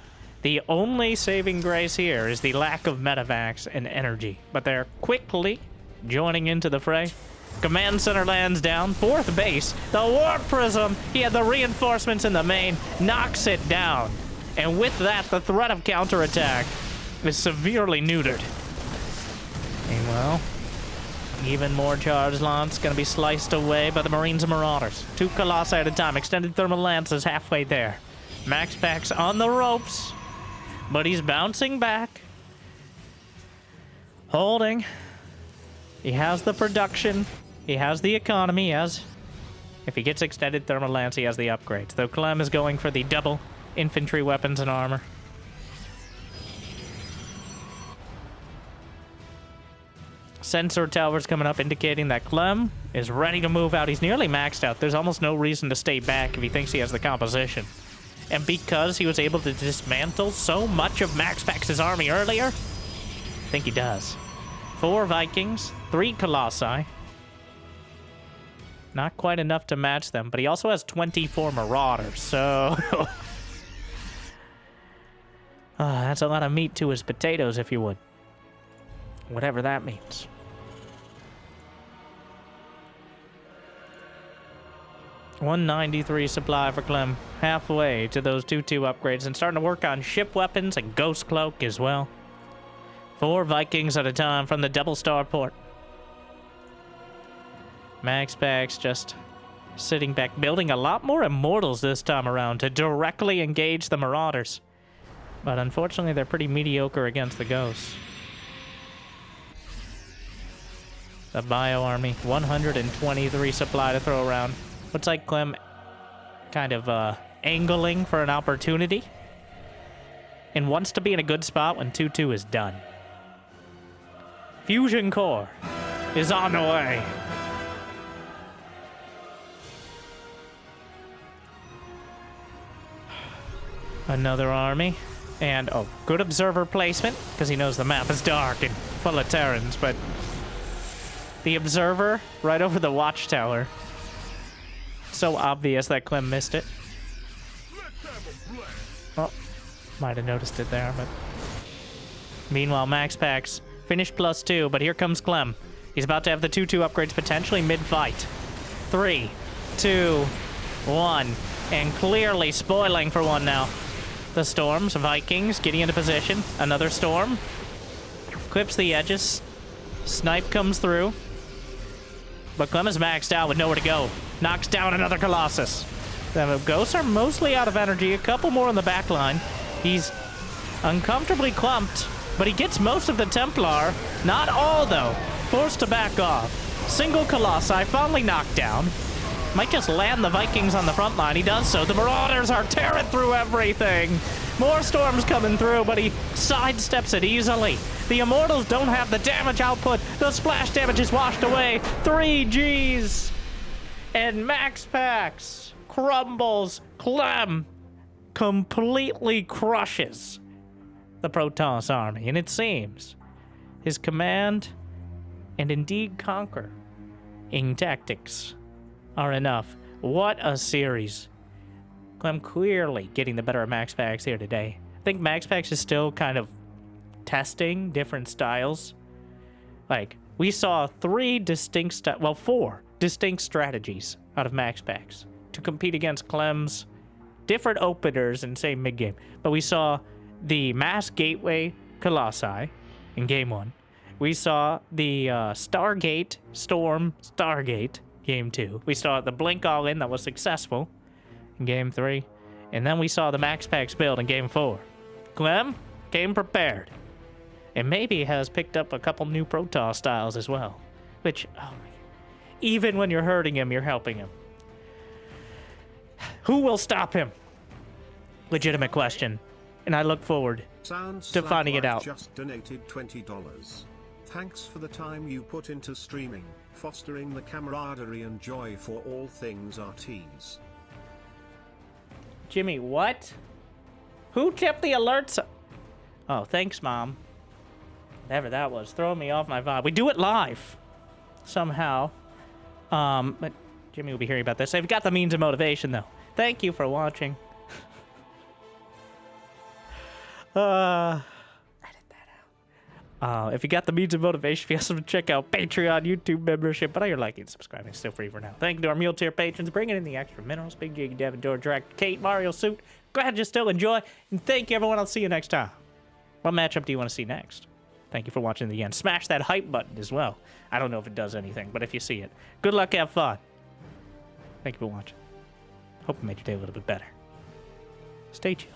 The only saving grace here is the lack of medevacs and energy, but they're quickly joining into the fray. Command center lands down, 4th base. The Warp Prism, he had the reinforcements in the main, knocks it down. And with that, the threat of counterattack is severely neutered. Meanwhile, even more charge lots gonna be sliced away by the Marines and Marauders. 2 Colossi at a time. Extended Thermal Lance is halfway there. MaxPax on the ropes, but he's bouncing back. Holding. He has the production. He has the economy. He has... If he gets Extended Thermal Lance, he has the upgrades. Though Clem is going for the double infantry weapons and armor. Sensor towers coming up indicating that Clem is ready to move out. He's nearly maxed out. There's almost no reason to stay back if he thinks he has the composition. And because he was able to dismantle so much of MaxPax's army earlier, I think he does. 4 Vikings, 3 Colossi. Not quite enough to match them, but he also has 24 Marauders, so... that's a lot of meat to his potatoes, if you would. Whatever that means. 193 supply for Clem. Halfway to those 2-2 upgrades and starting to work on ship weapons and Ghost Cloak as well. 4 Vikings at a time from the double starport. MaxPax just sitting back, building a lot more Immortals this time around to directly engage the Marauders. But unfortunately, they're pretty mediocre against the Ghosts. The Bio Army, 123 supply to throw around. Looks like Clem kind of angling for an opportunity and wants to be in a good spot when 2-2 is done. Fusion Core is on the way. Another army. And, oh, good observer placement, because he knows the map is dark and full of Terrans, but the observer right over the watchtower. So obvious that Clem missed it. Oh, might have noticed it there, but... Meanwhile, MaxPax finished +2, but here comes Clem. He's about to have the 2-2 upgrades potentially mid-fight. 3, 2, 1, and clearly spoiling for one now. The Storms, Vikings, getting into position. Another Storm. Clips the edges. Snipe comes through. But Clem is maxed out with nowhere to go. Knocks down another Colossus. The Ghosts are mostly out of energy. A couple more on the back line. He's uncomfortably clumped, but he gets most of the Templar. Not all, though. Forced to back off. Single Colossi finally knocked down. Might just land the Vikings on the front line. He does so. The Marauders are tearing through everything. More Storms coming through, but he sidesteps it easily. The Immortals don't have the damage output. The splash damage is washed away. 3 Gs. And MaxPax crumbles. Clem completely crushes the Protoss army. And it seems his command and indeed conquering tactics are enough. What a series. Clem clearly getting the better of MaxPax here today. I think MaxPax is still kind of testing different styles. Like, we saw 4 distinct strategies out of MaxPax to compete against Clem's different openers in, say, mid-game. But we saw the Mass Gateway Colossi in Game 1. We saw the Stargate, Storm, Stargate, Game 2. We saw the Blink All-In that was successful in Game 3. And then we saw the MaxPax build in Game 4. Clem came prepared. And maybe has picked up a couple new Protoss styles as well. Which, oh my, even when you're hurting him, you're helping him. Who will stop him? Legitimate question. And I look forward to finding it out. Just donated $20. Thanks for the time you put into streaming, fostering the camaraderie and joy for all things RTs. Jimmy, what? Who kept the alerts? Oh, thanks, Mom. Whatever that was, throwing me off my vibe. We do it live, somehow. But Jimmy will be hearing about this. I've got the means of motivation, though. Thank you for watching. Edit that out. If you got the means of motivation, feel free to check out Patreon, YouTube membership, but all your liking and subscribing is still free for now. Thank you to our meal tier patrons, bringing in the extra minerals. Big Jiggy, Devin, Dora, Direct, Kate, Mario, Suit. Glad you still enjoy, and thank you, everyone. I'll see you next time. What matchup do you want to see next? Thank you for watching to the end. Smash that hype button as well. I don't know if it does anything, but if you see it, good luck, have fun. Thank you for watching. Hope it made your day a little bit better. Stay chill.